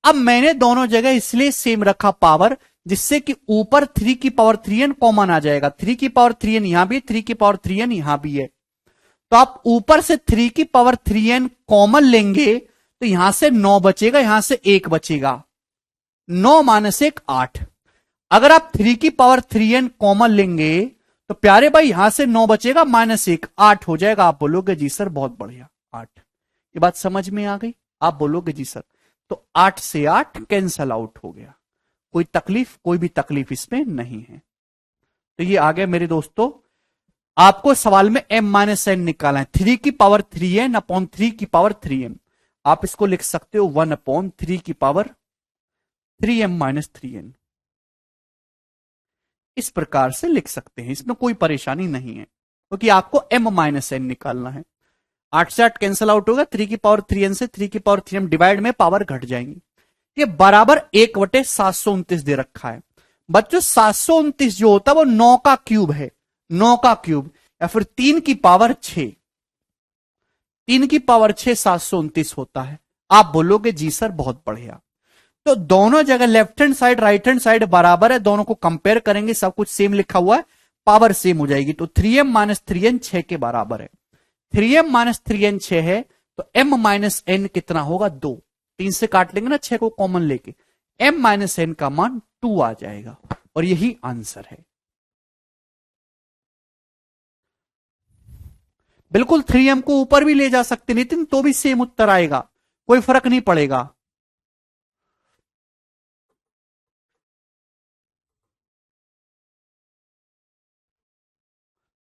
अब मैंने दोनों जगह इसलिए सेम रखा पावर, जिससे कि ऊपर 3 की पावर 3n कॉमन आ जाएगा, 3 की पावर 3n यहां भी है, 3 की पावर 3n यहां भी है, तो आप ऊपर से 3 की पावर 3n कॉमन लेंगे तो यहां से 9 बचेगा, यहां से 1 बचेगा, 9 माइनस 1 8। अगर आप 3 की पावर 3n कॉमन लेंगे तो प्यारे भाई यहां से 9 बचेगा, माइनस 1 8 हो जाएगा। आप बोलोगे जी सर बहुत बढ़िया 8। ये बात समझ में आ गई? आप बोलोगे जी सर। तो 8 से 8 कैंसल आउट हो गया। कोई तकलीफ, कोई भी तकलीफ इसमें नहीं है। तो ये आ गया मेरे दोस्तों। आपको सवाल में m माइनस एन निकालना है। 3 की पावर 3n अपॉन 3 की पावर 3m। आप इसको लिख सकते हो 1 अपॉन 3 की पावर 3m माइनस 3n। इस प्रकार से लिख सकते हैं, इसमें कोई परेशानी नहीं है, क्योंकि आपको m माइनस एन निकालना है। 8 से 8 कैंसल आउट होगा, 3 की पावर 3n से 3 की पावर 3m डिवाइड में पावर घट जाएंगी। ये बराबर 1/729 दे रखा है। बच्चों 729 जो होता है वो 9 का क्यूब है, 9 का क्यूब, या फिर 3 की पावर 6, 3 की पावर 6 729 होता है। आप बोलोगे जी सर बहुत बढ़िया। तो दोनों जगह left hand side right hand side बराबर है, दोनों को कंपेयर करेंगे, सब कुछ सेम लिखा हुआ है, पावर सेम हो जाएगी। तो 3m माइनस 3n 6 के बराबर है। 3m माइनस 3n 6 है, तो m माइनस n कितना होगा 2। 3 से काट लेंगे ना 6 को कॉमन लेके, m माइनस n का मान 2 आ जाएगा, और यही आंसर है। बिल्कुल 3m को ऊपर भी ले जा सकते नितिन, तो भी सेम उत्तर आएगा, कोई फर्क नहीं पड़ेगा।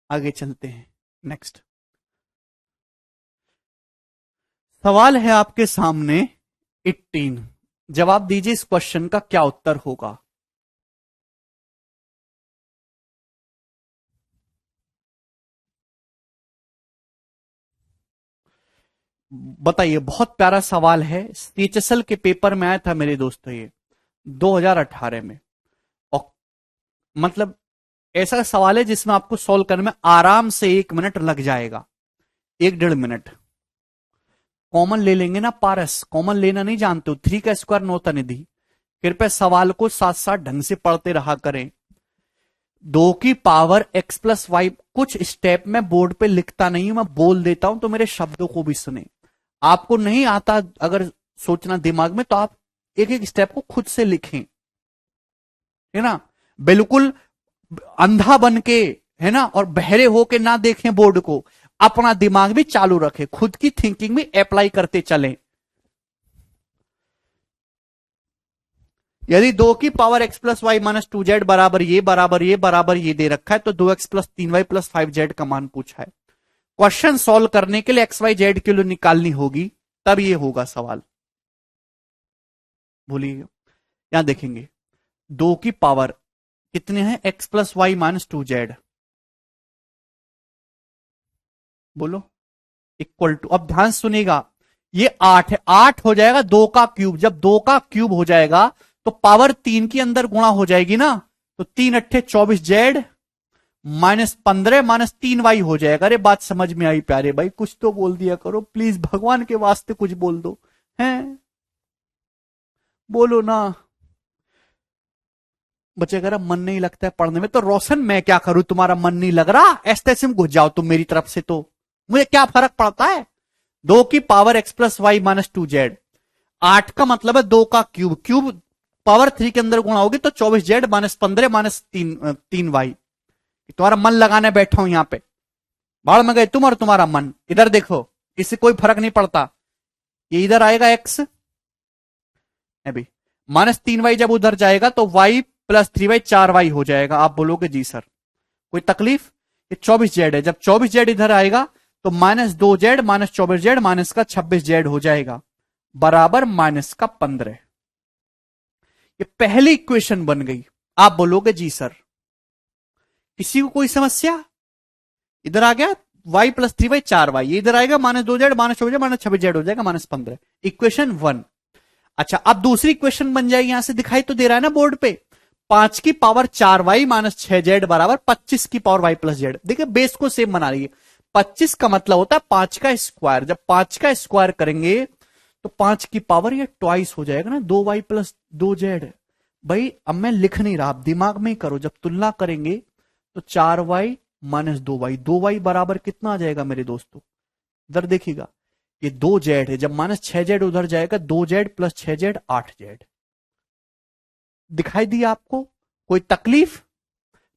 आगे चलते हैं। नेक्स्ट सवाल है आपके सामने 18। जवाब दीजिए इस क्वेश्चन का क्या उत्तर होगा। बताइए, बहुत प्यारा सवाल है, सीएचएसएल के पेपर में आया था मेरे दोस्तों, ये 2018 में। और मतलब ऐसा सवाल है जिसमें आपको सॉल्व करने में आराम से 1 मिनट लग जाएगा, 1-1.5 मिनट। कॉमन ले लेंगे ना पारस, कॉमन लेना नहीं जानते हो, 3 का स्क्वायर 9 था निधि। कृपया सवाल को साथ साथ ढंग से पढ़ते रहा करें। 2 की पावर x प्लस वाई, कुछ स्टेप में बोर्ड पे लिखता नहीं हूं, मैं बोल देता हूं, तो मेरे शब्दों को भी सुने। आपको नहीं आता अगर सोचना दिमाग में, तो आप एक एक स्टेप को खुद से लिखें, है ना। बिल्कुल अंधा बन के, है ना, और बहरे होके ना देखें बोर्ड को, अपना दिमाग भी चालू रखें, खुद की थिंकिंग भी अप्लाई करते चलें। यदि 2 की power x plus y minus 2z बराबर ये बराबर ये बराबर ये दे रखा है, तो 2x plus 3y plus 5z का मान पूछा है। क्वेश्चन सॉल्व करने के लिए x y z की वैल्यू निकालनी होगी, तब ये होगा सवाल। भूलिएगा, यहां देखेंगे 2 की पावर कितने हैं, x plus y minus 2z, बोलो इक्वल टू, अब ध्यान सुनेगा, ये 8 है, 8 हो जाएगा 2 का क्यूब। जब 2 का क्यूब हो जाएगा तो पावर 3 के अंदर गुणा हो जाएगी ना, तो 3 अट्ठे 24z माइनस 15 माइनस 3y हो जाएगा। अरे बात समझ में आई प्यारे भाई, कुछ तो बोल दिया करो प्लीज, भगवान के वास्ते कुछ बोल दो, हैं बोलो ना। बच्चे अगर मन नहीं लगता है पढ़ने में, तो रोशन मैं क्या करूं, तुम्हारा मन नहीं लग रहा, ऐसे में घुस जाओ तुम मेरी तरफ से, तो मुझे क्या फर्क पड़ता है। 2 की power x plus y minus 2z, 8 का मतलब है 2 का क्यूब, क्यूब पावर 3 के अंदर गुणा होगी तो 24z माइनस 15 माइनस 3y। तुम्हारा मन लगाने बैठा हूं यहां पे, बाढ़ में गए तुम और तुम्हारा मन। इधर देखो, इससे कोई फर्क नहीं पड़ता, ये इधर आएगा x, अभी माइनस 3y जब उधर जाएगा तो y प्लस 3y 4y हो जाएगा। आप बोलोगे जी सर कोई तकलीफ, ये 24z है, जब 24z इधर आएगा तो minus 2z minus 24z minus का 26z हो जाएगा, बराबर माइनस का 15। ये पहली इक्वेशन बन गई। आप बोलोगे जी सर, किसी को कोई समस्या। इधर आ गया y प्लस 3y 4y, ये इधर आएगा minus 2z minus 24z minus 26z हो जाएगा माइनस 15, इक्वेशन 1। अच्छा, अब दूसरी इक्वेशन बन जाएगी, यहां से दिखाई तो दे रहा है ना बोर्ड पे, 5 की पावर 4y माइनस 6z बराबर 25 की पावर y प्लस z। देखिए बेस को सेम बना रही है, 25 का मतलब होता है 5 का स्क्वायर, जब 5 का स्क्वायर करेंगे तो 5 की पावर ये ट्वाइस हो जाएगा ना, 2y प्लस 2z। भाई अब मैं लिख नहीं रहा, आप दिमाग में ही करो, जब तुलना करेंगे तो 4y माइनस 2y, 2y बराबर कितना आ जाएगा मेरे दोस्तों, इधर देखिएगा ये 2z है, जब माइनस 6z उधर जाएगा 2z प्लस 6z 8z। दिखाई दिया आपको, कोई तकलीफ।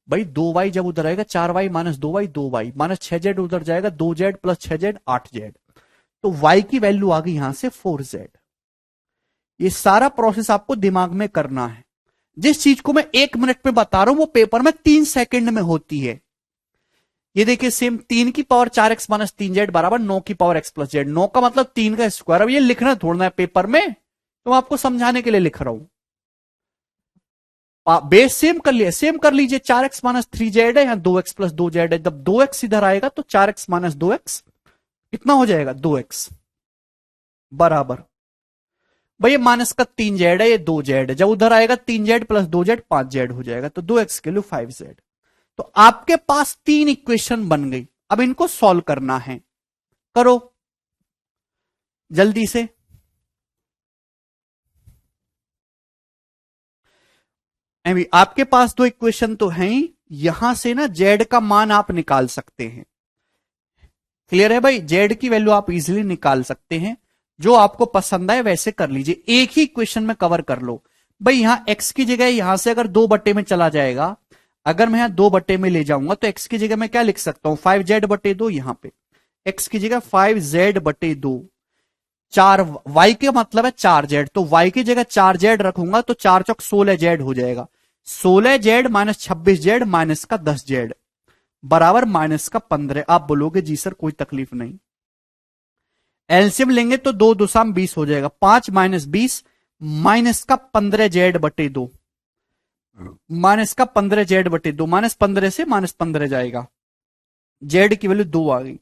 भाई 2y जब उधर आएगा 4y minus 2y 2y minus 6z उधर जाएगा 2z प्लस 6z 8z, तो y की वैल्यू आ गई यहां से 4z। ये सारा प्रोसेस आपको दिमाग में करना है। जिस चीज को मैं 1 मिनट में बता रहा हूं वो पेपर में 3 सेकंड में होती है। ये देखिए सेम 3 की पावर 4x माइनस 3z बराबर 9 की पावर x प्लस जेड। 9 का मतलब 3 का स्क्वायर। अब ये लिखना थोड़ा है पेपर में, तो मैं आपको समझाने के लिए लिख रहा हूं। बेस सेम कर लिया, सेम कर लीजिए। 4x माइनस 3z है, यहां 2x प्लस 2z है। जब 2x इधर आएगा तो 4x माइनस 2x कितना हो जाएगा 2x बराबर। भाई ये माइनस का 3z है, ये 2z है। जब उधर आएगा 3z प्लस 2z 5z हो जाएगा, तो 2x के लिए 5z। तो आपके पास 3 इक्वेशन बन गई। अब इनको सॉल्व करना है, करो जल्दी से। आपके पास 2 इक्वेशन तो हैं ही, यहां से ना z का मान आप निकाल सकते हैं। क्लियर है भाई, z की वैल्यू आप इजीली निकाल सकते हैं। जो आपको पसंद आए वैसे कर लीजिए, एक ही इक्वेशन में कवर कर लो। भाई यहां x की जगह यहां से अगर 2 बट्टे में चला जाएगा, अगर मैं यहां 2 बट्टे में ले जाऊंगा तो x की जगह मैं क्या लिख सकता हूं 5z बटे 2। यहां पे x की जगह 5z बटे 2, 4 y के मतलब है 4z, तो y की जगह 4z रखूंगा तो 4 चौक 16z हो जाएगा। 16z माइनस 26z माइनस का 10z बराबर माइनस का 15। आप बोलोगे जी सर कोई तकलीफ नहीं, एलसीएम लेंगे तो 2 दूसाम 20 हो जाएगा। 5 माइनस 20 माइनस का 15z बटे 2, माइनस का 15z बटे 2, माइनस 15 से माइनस 15 जाएगा। z की वैल्यू 2 आ गई।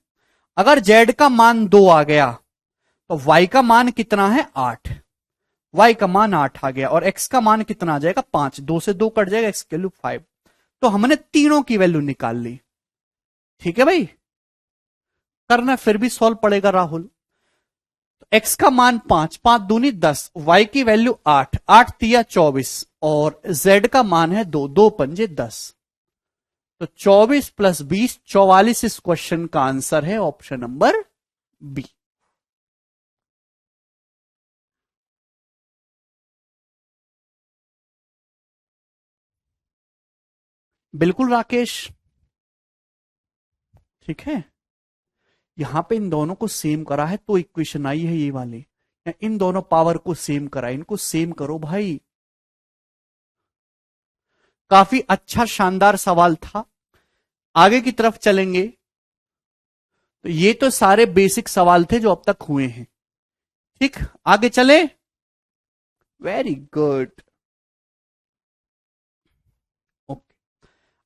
अगर z का मान 2 आ गया तो y का मान कितना है 8, y का मान 8 आ गया। और x का मान कितना आ जाएगा 5, 2 से 2 कट जाएगा, x की वैल्यू 5। तो हमने तीनों की वैल्यू निकाल ली। ठीक है भाई, करना फिर भी सॉल्व पड़ेगा राहुल। तो x का मान 5, 5 दूनी 10, y की वैल्यू 8, 8 तिया 24 और z का मान है 2, 2 पंजे 10। तो 24 प्लस 20 44 इस क्वेश्चन का आंसर है ऑप्शन नंबर बी। बिल्कुल राकेश, ठीक है। यहां पे इन दोनों को सेम करा है तो इक्वेशन आई है ये वाली। इन दोनों पावर को सेम करा, इनको सेम करो भाई। काफी अच्छा शानदार सवाल था। आगे की तरफ चलेंगे तो ये तो सारे बेसिक सवाल थे जो अब तक हुए हैं। ठीक, आगे चले। Very good.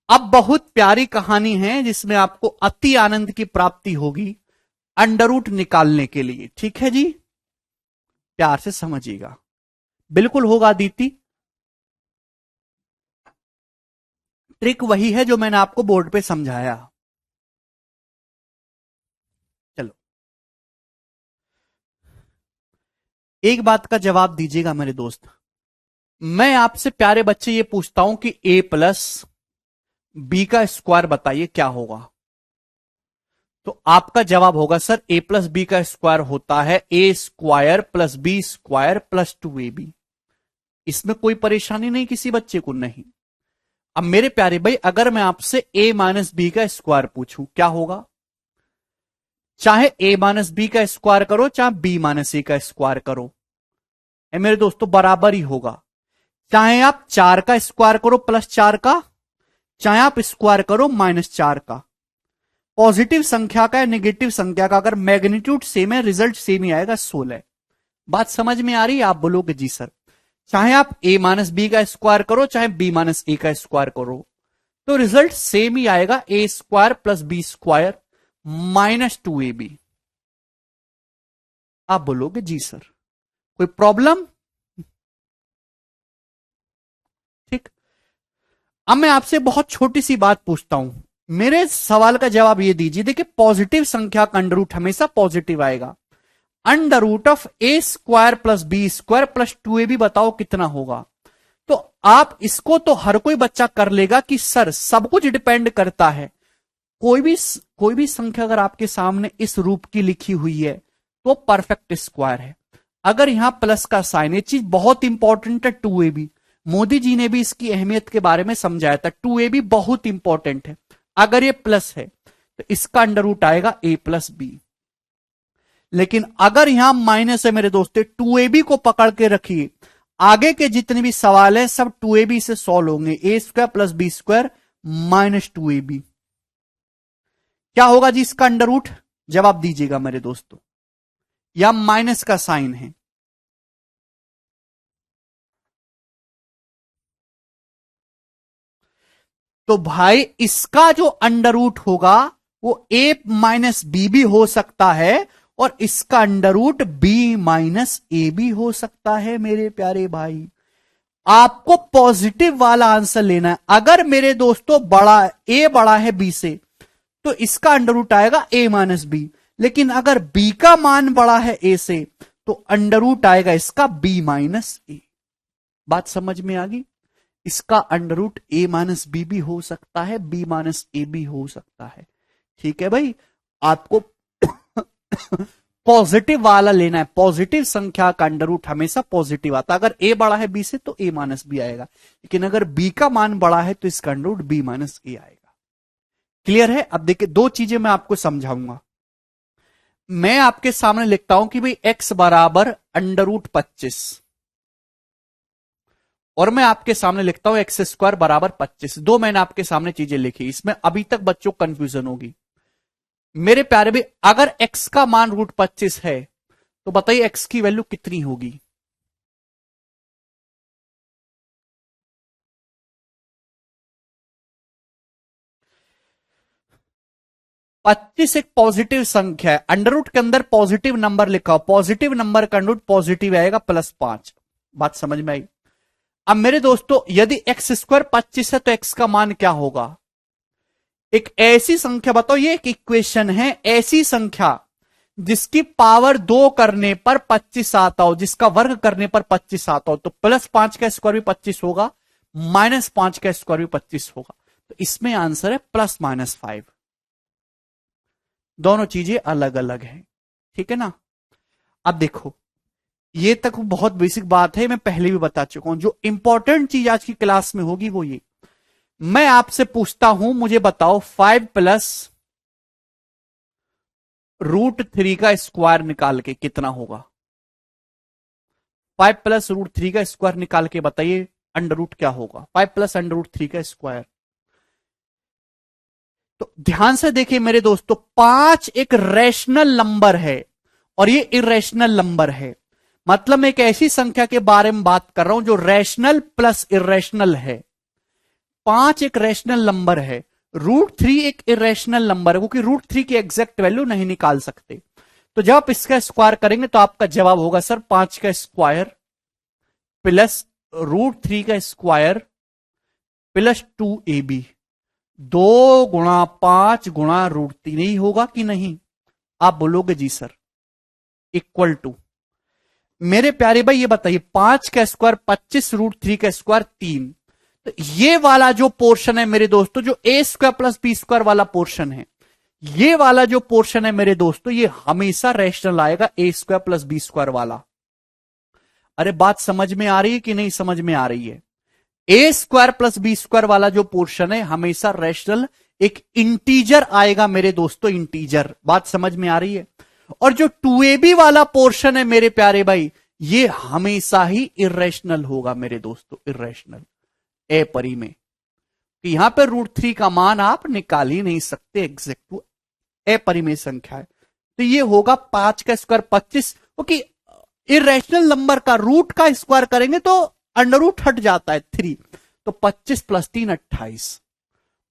अब बहुत प्यारी कहानी है जिसमें आपको अति आनंद की प्राप्ति होगी अंडर रूट निकालने के लिए। ठीक है जी, प्यार से समझिएगा। बिल्कुल होगा दीति। ट्रिक वही है जो मैंने आपको बोर्ड पे समझाया। चलो एक बात का जवाब दीजिएगा मेरे दोस्त। मैं आपसे प्यारे बच्चे ये पूछता हूं कि a प्लस बी का स्क्वायर बताइए क्या होगा। तो आपका जवाब होगा सर a प्लस बी का स्क्वायर होता है a square plus B square plus 2ab। इसमें कोई परेशानी नहीं किसी बच्चे को, नहीं। अब मेरे प्यारे भाई अगर मैं आपसे a माइनस बी का स्क्वायर पूछूं क्या होगा, चाहे a माइनस बी का स्क्वायर करो चाहे b माइनस ए का स्क्वायर करो, मेरे दोस्तों बराबर ही होगा। चाहे आप 4 का स्क्वायर करो प्लस 4 का, चाहे आप स्क्वायर करो माइनस 4 का। पॉजिटिव संख्या का या नेगेटिव संख्या का अगर मैग्नीट्यूड सेम है रिजल्ट सेम ही आएगा 16। बात समझ में आ रही है? आप बोलोगे जी सर। चाहे आप a माइनस बी का स्क्वायर करो चाहे b माइनस ए का स्क्वायर करो तो रिजल्ट सेम ही आएगा, a square plus B square minus 2ab। आप बोलोगे जी सर कोई प्रॉब्लम? ठीक। अब मैं आपसे बहुत छोटी सी बात पूछता हूं, मेरे सवाल का जवाब ये दीजिए। देखिए पॉजिटिव संख्या का अंडर रूट हमेशा पॉजिटिव आएगा। Under root of a square plus B square plus 2ab बताओ कितना होगा। तो आप इसको तो हर कोई बच्चा कर लेगा कि सर सब कुछ डिपेंड करता है। कोई भी संख्या अगर आपके सामने इस रूप की लिखी हुई है तो परफेक्ट स्क्वायर है। अगर यहां प्लस का साइन, ये चीज बहुत इंपॉर्टेंट है 2ab। मोदी जी ने भी इसकी अहमियत के बारे में समझाया था। 2ab बहुत इंपॉर्टेंट है। अगर ये प्लस है तो इसका अंडर रूट आएगा a प्लस बी। लेकिन अगर यहां माइनस है मेरे दोस्तों, 2ab को पकड़ के रखिए, आगे के जितने भी सवाल है सब 2ab से सॉल्व होंगे। A square plus B square minus 2ab क्या होगा जी? इसका अंडर रूट जवाब दीजिएगा मेरे दोस्तों, या माइनस का साइन है। तो भाई इसका जो अंडर रूट होगा वो a माइनस बी भी हो सकता है, और इसका अंडर रूट b माइनस ए भी हो सकता है। मेरे प्यारे भाई, आपको पॉजिटिव वाला आंसर लेना है। अगर मेरे दोस्तों a बड़ा है b से, तो इसका अंडर रूट आएगा a माइनस बी। लेकिन अगर b का मान बड़ा है a से, तो अंडर रूट आएगा इसका b माइनस ए। बात समझ में आ गई? इसका under root a minus b भी हो सकता है, b माइनस ए भी हो सकता है। ठीक है भाई, आपको पॉजिटिव वाला लेना है। पॉजिटिव संख्या का अंडर रूट हमेशा पॉजिटिव आता है। अगर a बड़ा है b से, तो a माइनस बी आएगा, लेकिन अगर b का मान बड़ा है तो इसका अंडर रूट b माइनस ए आएगा। क्लियर है? अब देखिए, दो चीजें मैं आपको समझाऊंगा। मैं आपके सामने लिखता हूं कि भाई x बराबर अंडर रूट 25, और मैं आपके सामने लिखता हूं एक्स स्क्वायर बराबर 25। दो मैंने आपके सामने चीजें लिखी, इसमें अभी तक बच्चों को कंफ्यूजन होगी। मेरे प्यारे भी, अगर x का मान रूट 25 है, तो बताइए x की वैल्यू कितनी होगी? पच्चीस एक पॉजिटिव संख्या है, अंडर रूट के अंदर पॉजिटिव नंबर लिखा हो, पॉजिटिव नंबर का अंडर रूट पॉजिटिव आएगा +5। बात समझ में आई? अब मेरे दोस्तों, यदि एक्स स्क्वायर 25 है, तो एक्स का मान क्या होगा? एक ऐसी संख्या बताओ, ये एक इक्वेशन है, ऐसी संख्या जिसकी पावर 2 करने पर 25 आता हो, जिसका वर्ग करने पर 25 आता हो, तो +5 का स्क्वायर भी 25 होगा, -5 का स्क्वायर भी 25 होगा। तो इसमें आंसर है +-5। दोनों चीजें अलग अलग हैं। ठीक है ना? अब देखो, ये तक बहुत बेसिक बात है, मैं पहले भी बता चुका हूं। जो इंपॉर्टेंट चीज आज की क्लास में होगी वो ये, मैं आपसे पूछता हूं, मुझे बताओ 5 प्लस √3 का स्क्वायर निकाल के कितना होगा? 5 प्लस √3 का स्क्वायर निकाल के बताइए अंडर रूट क्या होगा? 5 प्लस अंडर रूट 3 का स्क्वायर। तो ध्यान से देखिए मेरे दोस्तों, 5 एक रैशनल नंबर है और ये इरेशनल नंबर है। मतलब मैं एक ऐसी संख्या के बारे में बात कर रहा हूं जो रैशनल प्लस इरेशनल है। 5 एक रैशनल नंबर है, √3 एक इरेशनल नंबर है, क्योंकि √3 की एग्जैक्ट वैल्यू नहीं निकाल सकते। तो जब आप इसका स्क्वायर करेंगे तो आपका जवाब होगा सर 5 का स्क्वायर प्लस √3 का स्क्वायर प्लस 2ab। 2 गुणा 5 गुणा √3 ही होगा कि नहीं? आप बोलोगे जी सर, इक्वल टू। मेरे प्यारे भाई ये बताइए, 5 का स्क्वायर 25, √3 का स्क्वायर 3। तो ये वाला जो पोर्शन है मेरे दोस्तों, जो a square plus B square वाला पोर्शन है, ये वाला जो पोर्शन है मेरे दोस्तों, ये हमेशा रैशनल आएगा, a square plus B square वाला। अरे बात समझ में आ रही है कि नहीं समझ में आ रही है? a square plus B square वाला जो पोर्शन है हमेशा रैशनल, एक इंटीजर आएगा मेरे दोस्तों, इंटीजर। बात समझ में आ रही है? और जो 2ab वाला पोर्शन है मेरे प्यारे भाई, ये हमेशा ही इरेशनल होगा मेरे दोस्तों, इरेशनल, अपरिमेय। कि यहां पर √3 का मान आप निकाल ही नहीं सकते, एग्जैक्ट अपरिमेय संख्या है। तो ये होगा 5 का स्क्वायर 25, क्योंकि इरेशनल नंबर का रूट का स्क्वायर करेंगे तो अंडर रूट हट जाता है 3। तो 25 + 3 28,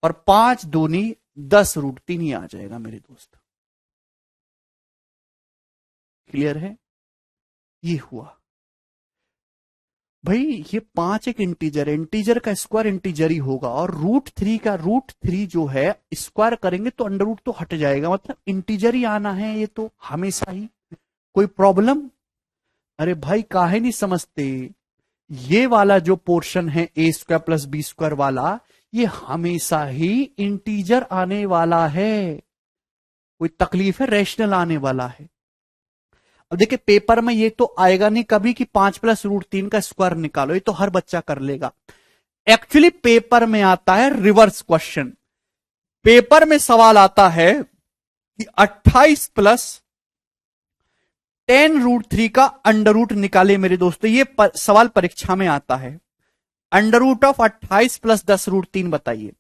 और 5 दूनी 10 √3 ही आ जाएगा मेरे दोस्त। क्लियर है? ये हुआ भाई, ये 5 एक इंटीजर है, इंटीजर का स्क्वायर इंटीजर ही होगा, और √3 जो है स्क्वायर करेंगे तो अंडर रूट तो हट जाएगा, मतलब इंटीजर ही आना है ये तो हमेशा ही। कोई प्रॉब्लम? अरे भाई काहे नहीं समझते? ये वाला जो पोर्शन है a square plus B square वाला, ये हमेशा ही इंटीजर आने वाला है। कोई तकलीफ है? रैशनल आने वाला है। अब देखिए, पेपर में ये तो आएगा नहीं कभी कि 5 प्लस √3 का स्क्वायर निकालो, ये तो हर बच्चा कर लेगा। एक्चुअली पेपर में आता है रिवर्स क्वेश्चन। पेपर में सवाल आता है कि 28 प्लस 10√3 का अंडर रूट निकाले मेरे दोस्तों। ये सवाल परीक्षा में आता है। अंडर रूट ऑफ 28 प्लस 10√3 बताइए।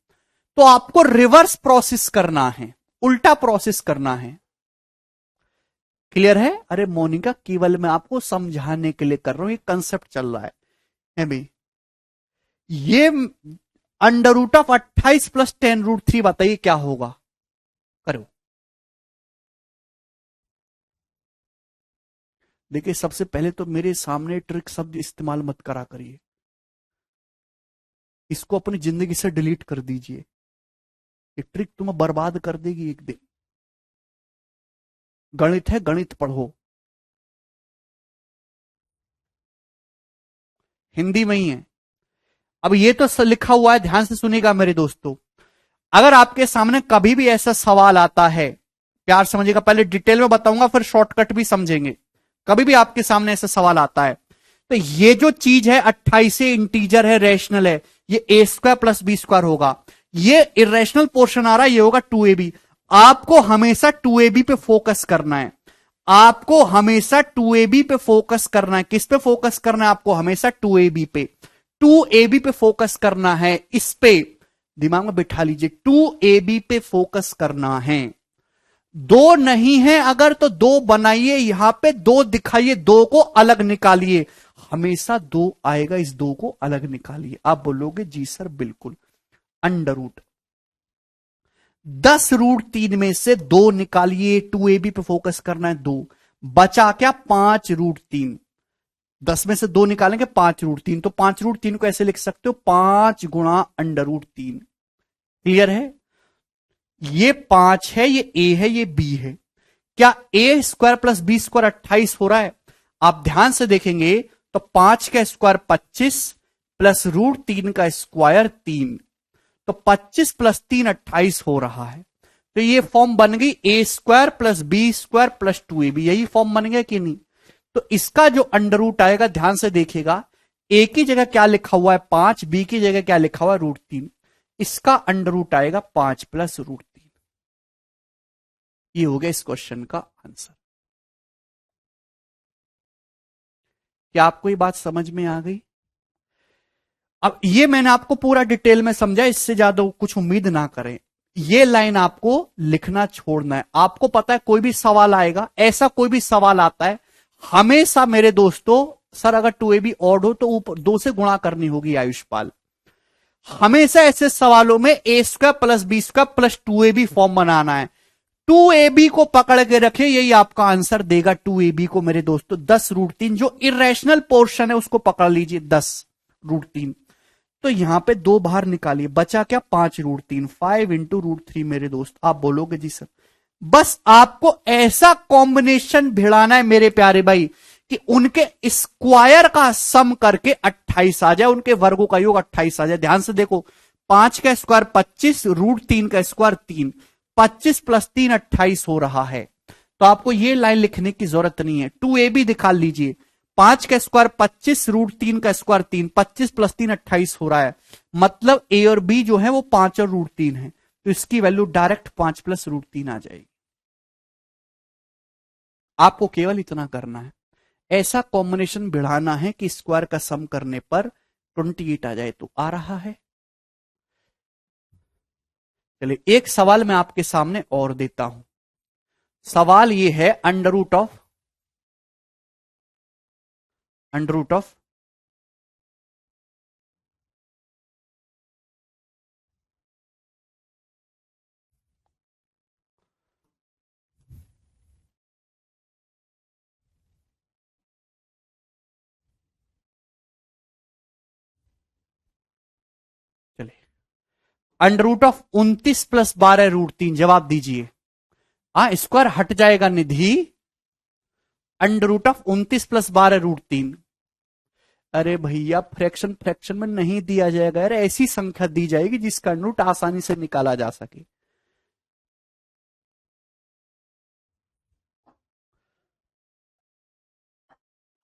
तो आपको रिवर्स प्रोसेस करना है, उल्टा प्रोसेस करना है। क्लियर है? अरे मोनिका, केवल मैं आपको समझाने के लिए कर रहा हूं, ये कंसेप्ट चल रहा है भाई। ये अंडर रूट ऑफ 28 प्लस 10√3 बताइए क्या होगा, करो। देखिए, सबसे पहले तो मेरे सामने ट्रिक शब्द इस्तेमाल मत करा करिए, इसको अपनी जिंदगी से डिलीट कर दीजिए। ये ट्रिक तुम्हें बर्बाद कर देगी एक दिन। गणित है, गणित पढ़ो, हिंदी में ही है। अब ये तो लिखा हुआ है, ध्यान से सुनिएगा मेरे दोस्तों। अगर आपके सामने कभी भी ऐसा सवाल आता है, प्यार समझिएगा, पहले डिटेल में बताऊंगा फिर शॉर्टकट भी समझेंगे। कभी भी आपके सामने ऐसा सवाल आता है तो ये जो चीज है 28 इंटीजर है, रैशनल है, ये ए स्क्वायर प्लस बी स्क्वायर होगा। ये इरेशनल पोर्शन आ रहा है, ये होगा 2ab। आपको हमेशा 2ab पे फोकस करना है। आपको हमेशा 2ab पे फोकस करना है। किस पे फोकस करना है? आपको हमेशा 2ab पे, 2ab पे फोकस करना है। इस पे दिमाग में बिठा लीजिए, 2ab पे फोकस करना है। दो नहीं है अगर तो दो बनाइए, यहां पे दो दिखाइए, दो को अलग निकालिए। हमेशा दो आएगा, इस दो को अलग निकालिए। आप बोलोगे जी सर बिल्कुल। अंडर रूट 10√3 में से दो निकालिए, 2ab पे फोकस करना है, दो बचा क्या? 5√3। 10 में से दो निकालेंगे 5√3, तो 5√3 को ऐसे लिख सकते हो 5 गुणा अंडर रूट 3। क्लियर है? ये 5 है, ये ए है, ये बी है। क्या A square plus B square 28 हो रहा है? आप ध्यान से देखेंगे तो 5 का स्क्वायर 25 प्लस √3 का स्क्वायर 3, तो 25 प्लस 3 28 हो रहा है। तो ये फॉर्म बन गई A square plus B square plus 2ab। यही फॉर्म बन गया कि नहीं? तो इसका जो अंडर रूट आएगा, ध्यान से देखिएगा, ए की जगह क्या लिखा हुआ है 5, बी की जगह क्या लिखा हुआ है √3। इसका अंडर रूट आएगा 5 प्लस √3। ये हो गया इस क्वेश्चन का आंसर। क्या आपको ये बात समझ में आ गई? अब ये मैंने आपको पूरा डिटेल में समझा, इससे ज्यादा कुछ उम्मीद ना करें। ये लाइन आपको लिखना छोड़ना है। आपको पता है कोई भी सवाल आएगा, ऐसा कोई भी सवाल आता है, हमेशा मेरे दोस्तों, सर अगर 2ab ऑड हो तो ऊपर 2 से गुणा करनी होगी आयुष्पाल। हमेशा ऐसे सवालों में A square plus B square plus 2ab form बनाना है। 2ab को पकड़ के रखे, यही आपका आंसर देगा। 2ab को मेरे दोस्तों 10√3, जो इरेशनल पोर्शन है उसको पकड़ लीजिए 10√3। तो यहां पे दो बाहर निकालिए, बचा क्या? 5√3, 5 इंटू √3 मेरे दोस्त। आप बोलोगे जी सर। बस आपको ऐसा कॉम्बिनेशन भिड़ाना है मेरे प्यारे भाई कि उनके स्क्वायर का सम करके 28 आ जाए, उनके वर्गों का योग 28 आ जाए। ध्यान से देखो, 5 का स्क्वायर 25, √3 का स्क्वायर 3, 25 प्लस 3 28 हो रहा है। तो आपको यह लाइन लिखने की जरूरत नहीं है। 2ab दिखा लीजिए, 5 का स्क्वायर 25, √3 का स्क्वायर 3, 25 प्लस 3 28 हो रहा है। मतलब ए और बी जो है वो 5 और √3 है, तो इसकी वैल्यू डायरेक्ट 5 प्लस √3 आ जाएगी। आपको केवल इतना करना है, ऐसा कॉम्बिनेशन बढ़ाना है कि स्क्वायर का सम करने पर 28 आ जाए। तो आ रहा है। चलिए एक सवाल मैं आपके सामने और देता हूं। सवाल ये है, अंडर रूट ऑफ चलिए अंडर रूट ऑफ 29 प्लस 12√3, जवाब दीजिए। स्क्वायर हट जाएगा Nidhi. Under root of 29 plus 12√3। अरे भैया, फ्रैक्शन फ्रैक्शन में नहीं दिया जाएगा यार, ऐसी संख्या दी जाएगी जिसका अंडर रूट आसानी से निकाला जा सके।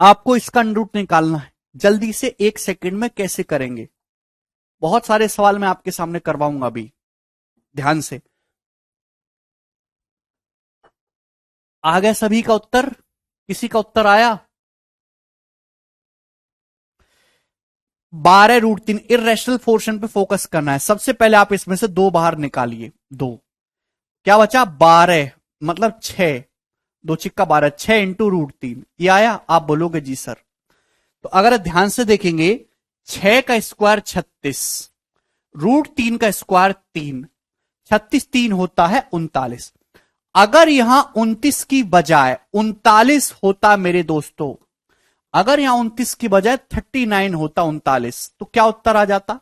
आपको इसका अंडर रूट निकालना है जल्दी से, 1 सेकंड में। कैसे करेंगे? बहुत सारे सवाल मैं आपके सामने करवाऊंगा अभी, ध्यान से। आ गया सभी का उत्तर? किसी का उत्तर आया? 12√3 इरेशनल पोर्शन पे फोकस करना है। सबसे पहले आप इसमें से दो बाहर निकालिए। दो क्या बचा? 12 मतलब 6, दो छिक्का 12, 6 इंटू √3 ये आया। आप बोलोगे जी सर। तो अगर ध्यान से देखेंगे 6 का स्क्वायर 36, √3 का स्क्वायर 3, 36 3 होता है 39। अगर यहां 29 की बजाय 39 होता मेरे दोस्तों, अगर यहां 29 की बजाय 39 होता 39, तो क्या उत्तर आ जाता?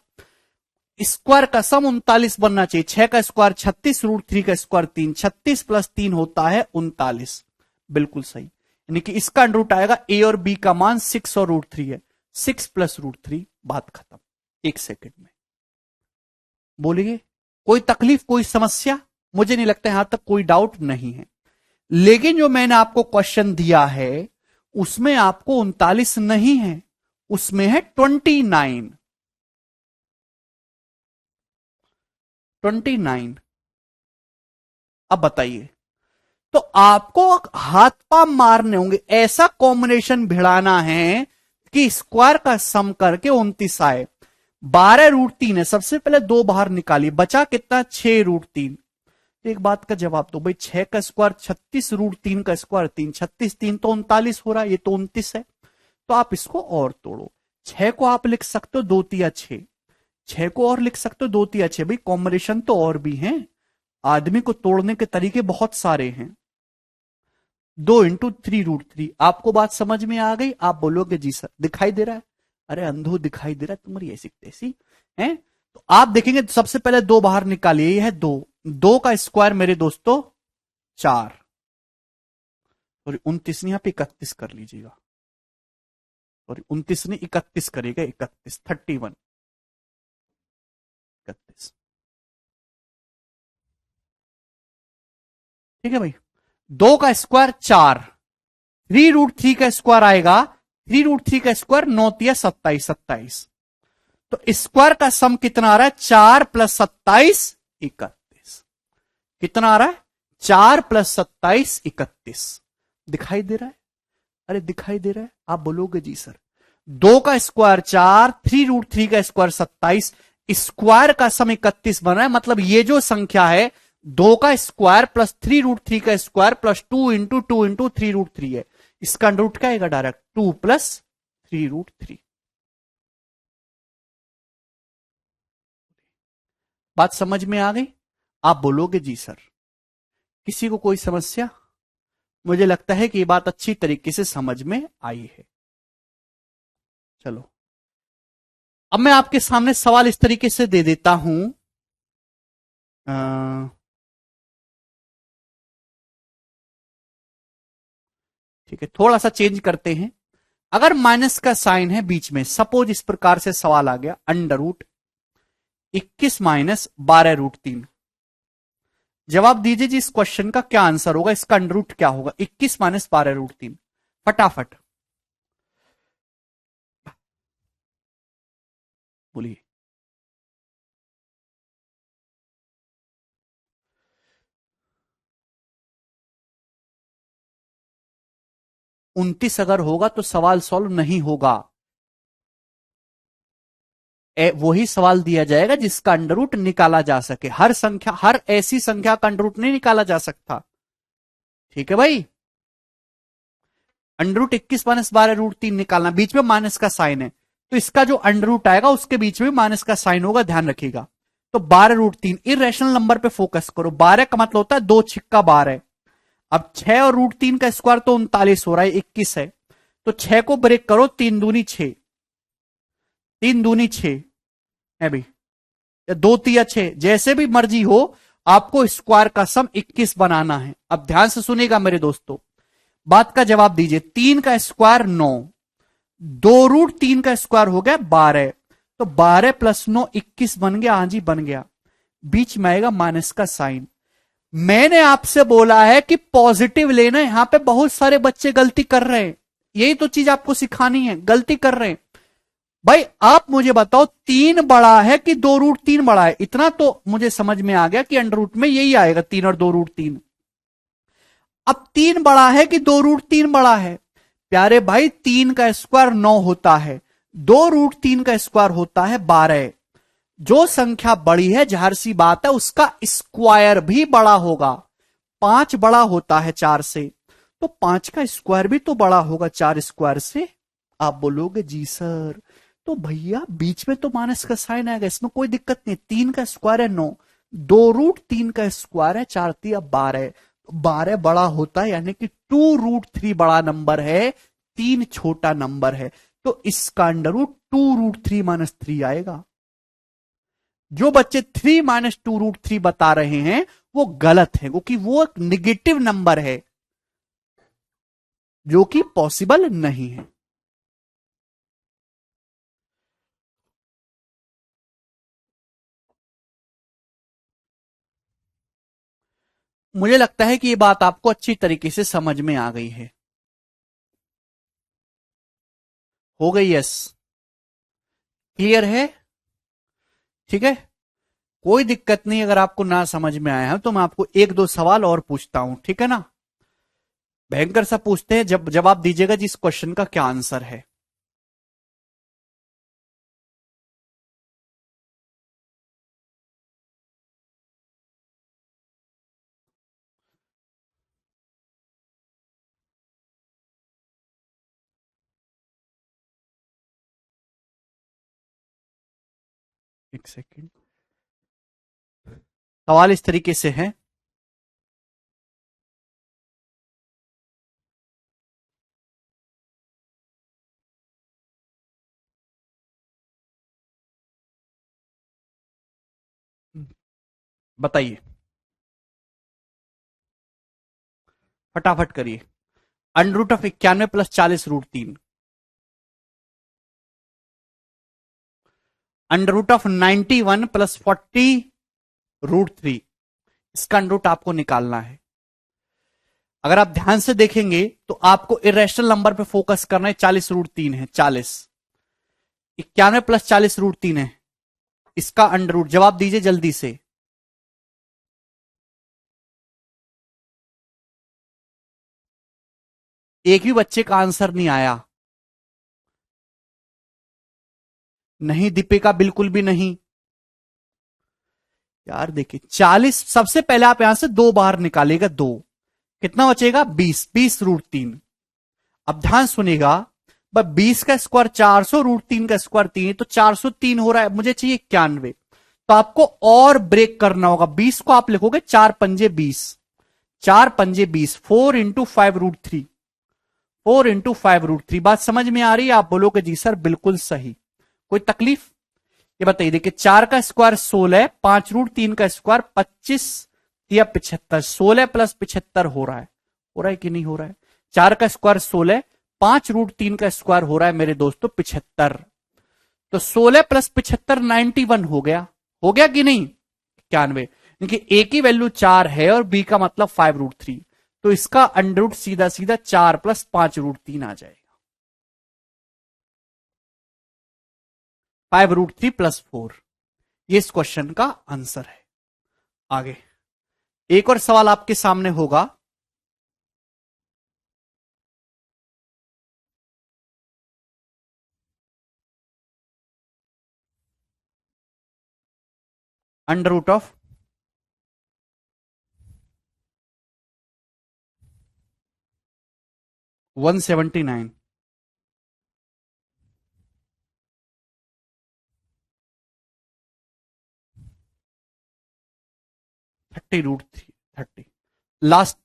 स्क्वायर का सम 39 बनना चाहिए। 6 का स्क्वायर 36, √3 का स्क्वायर 3, 36 प्लस 3 होता है 39। बिल्कुल सही। यानी कि इसका अंडर रूट आएगा, ए और बी का मान 6 और √3 है, 6 प्लस √3, बात खत्म। 1 सेकेंड में बोलिए। कोई तकलीफ, कोई समस्या? मुझे नहीं लगता यहां तक कोई डाउट नहीं है। लेकिन जो मैंने आपको क्वेश्चन दिया है उसमें आपको 39 नहीं है, उसमें है 29। 29। अब बताइए, तो आपको हाथ पांव मारने होंगे, ऐसा कॉम्बिनेशन भिड़ाना है कि स्क्वायर का सम करके 29 आए। 12√3 है, सबसे पहले दो बाहर निकालिए, बचा कितना? 6√3। तो एक बात का जवाब दो भाई, 6 का स्क्वायर 36, √3 का स्क्वायर 3, 36 3 तो 39 हो रहा है, ये तो 29 है। तो आप इसको और तोड़ो। 6 को आप लिख सकते हो 2 तिया 6, 6 को और लिख सकते हो 2 तिया 6। भाई कॉम्बिनेशन तो और भी हैं, आदमी को तोड़ने के तरीके बहुत सारे हैं। 2 इंटू 3√3। आपको बात समझ में आ गई? आप बोलोगे जी सर। दिखाई दे रहा है? अरे अंधो दिखाई दे रहा है तुम्हारी ऐसी तैसी है। तो आप देखेंगे सबसे पहले दो बाहर निकालिए, ये है 2, 2 का स्क्वायर मेरे दोस्तों 4, और 29 नहीं, आप 31 कर लीजिएगा, और 29 नहीं 31 करेगा, 31 31 31। ठीक है भाई। 2 का स्क्वायर 4, 3√3 का स्क्वायर आएगा, 3√3 का स्क्वायर 9 तिया 27, 27। तो स्क्वायर का सम कितना आ रहा है? 4 प्लस 27 31। कितना आ रहा है? 4 प्लस 27 31। दिखाई दे रहा है? अरे दिखाई दे रहा है? आप बोलोगे जी सर। 2 का स्क्वायर 4, 3√3 का स्क्वायर 27, स्क्वायर का सम 31 बना है। मतलब ये जो संख्या है 2 का स्क्वायर प्लस 3√3 का स्क्वायर प्लस 2 इंटू 2 इंटू 3√3 है। इसका अंडर रूट क्या आएगा? Direct 2 plus 3√3। बात समझ में आ गई? आप बोलोगे जी सर। किसी को कोई समस्या? मुझे लगता है कि ये बात अच्छी तरीके से समझ में आई है। चलो अब मैं आपके सामने सवाल इस तरीके से दे देता हूं। ठीक है, थोड़ा सा चेंज करते हैं। अगर माइनस का साइन है बीच में, सपोज इस प्रकार से सवाल आ गया, अंडर रूट 21 माइनस 12√3। जवाब दीजिए जी, इस क्वेश्चन का क्या आंसर होगा? इसका अंडर रूट क्या होगा? 21 माइनस 12√3, फटाफट बोलिए। 29 अगर होगा तो सवाल सॉल्व नहीं होगा। वही सवाल दिया जाएगा जिसका अंडर रूट निकाला जा सके। हर संख्या, हर ऐसी संख्या का अंडर रूट नहीं निकाला जा सकता। ठीक है भाई। अंडर रूट 21 माइनस 12√3 निकालना, बीच में माइनस का साइन है, तो इसका जो अंडर रूट आएगा उसके बीच में माइनस का साइन होगा, ध्यान रखिएगा। तो 12√3 इरेशनल नंबर पे फोकस करो। 12 का मतलब होता है 2 छिक्का 12। अब 6 और √3 का स्क्वायर तो 39 हो रहा है, 21 है, तो 6 को ब्रेक करो, 3 दूनी 6, 3 दूनी 6 है भाई, या 2 तिया 6, जैसे भी मर्जी हो, आपको स्क्वायर का सम 21 बनाना है। अब ध्यान से सुनिएगा मेरे दोस्तों, बात का जवाब दीजिए। 3 का स्क्वायर 9, 2√3 का स्क्वायर हो गया 12, तो 12 प्लस 9 21 बन गया। हाँ जी बन गया। बीच में आएगा माइनस का साइन। मैंने आपसे बोला है कि पॉजिटिव लेना। यहां पे बहुत सारे बच्चे गलती कर रहे हैं, यही तो चीज आपको सिखानी है, गलती कर रहे हैं। भाई आप मुझे बताओ 3 बड़ा है कि 2√3 बड़ा है? इतना तो मुझे समझ में आ गया कि अंडर रूट में यही आएगा, 3 और 2√3। अब 3 बड़ा है कि 2√3 बड़ा है? प्यारे भाई 3 का स्क्वायर 9 होता है, 2√3 का स्क्वायर होता है 12। जो संख्या बड़ी है जाहिर सी बात है उसका स्क्वायर भी बड़ा होगा। 5 बड़ा होता है 4 से, तो 5 का स्क्वायर भी तो बड़ा होगा 4 स्क्वायर से। आप बोलोगे जी सर, तो भैया बीच में तो माइनस का साइन आएगा, इसमें कोई दिक्कत नहीं। 3 का स्क्वायर है 9, 2√3 का स्क्वायर है 4 3 12, 12 बड़ा होता है, यानी कि 2√3 बड़ा नंबर है, 3 छोटा नंबर है, तो इसका अंडर रूट 2√3 - 3 आएगा। जो बच्चे 3 - 2√3 बता रहे हैं वो गलत है, क्योंकि वो एक निगेटिव नंबर है जो कि पॉसिबल नहीं है। मुझे लगता है कि ये बात आपको अच्छी तरीके से समझ में आ गई है। हो गई? यस, क्लियर है? ठीक है, कोई दिक्कत नहीं। अगर आपको ना समझ में आया है तो मैं आपको एक दो सवाल और पूछता हूं, ठीक है ना? भयंकर सा पूछते हैं, जब जवाब दीजिएगा जिस क्वेश्चन का क्या आंसर है। एक सेकेंड, सवाल इस तरीके से है। बताइए, फटाफट करिए। Under root of 91 plus 40√3, under root of 91 plus 40√3, इसका अंडर रूट आपको निकालना है। अगर आप ध्यान से देखेंगे तो आपको इरेशनल नंबर पे फोकस करना है। 40√3 है, 40, 91 प्लस 40√3 है, इसका अंडर रूट जवाब दीजिए जल्दी से। एक भी बच्चे का आंसर नहीं आया? नहीं दीपिका, बिल्कुल भी नहीं। यार देखिए 40, सबसे पहले आप यहां से 2 बाहर निकालेगा, 2, कितना बचेगा? 20, 20√3। अब ध्यान सुनेगा, 20 का स्क्वायर 400, √3 का स्क्वायर 3 है, तो 403 हो रहा है, मुझे चाहिए 91। तो आपको और ब्रेक करना होगा। 20 को आप लिखोगे 4 पंजे 20, 4 पंजे 20, 4 × 5√3, 4 × 5√3। बात समझ में आ रही है? आप बोलोगे जी सर बिल्कुल सही, कोई तकलीफ? ये बताइए, देखिए 4 का स्क्वायर 16, 5√3 का स्क्वायर 25 या 75, 16 प्लस 75 हो रहा है कि नहीं हो रहा है? 4 का स्क्वायर 16, 5√3 का स्क्वायर हो रहा है मेरे दोस्तों 75, तो 16 प्लस 75 91 हो गया कि नहीं? 91, क्योंकि ए की वैल्यू 4 है और बी का मतलब 5√3, तो इसका अंडर रूट सीधा सीधा 4 प्लस 5√3 आ जाएगा। 5√3 + 4, ये इस क्वेश्चन का आंसर है। आगे एक और सवाल आपके सामने होगा। Under root of 179, 30√3, 30 last,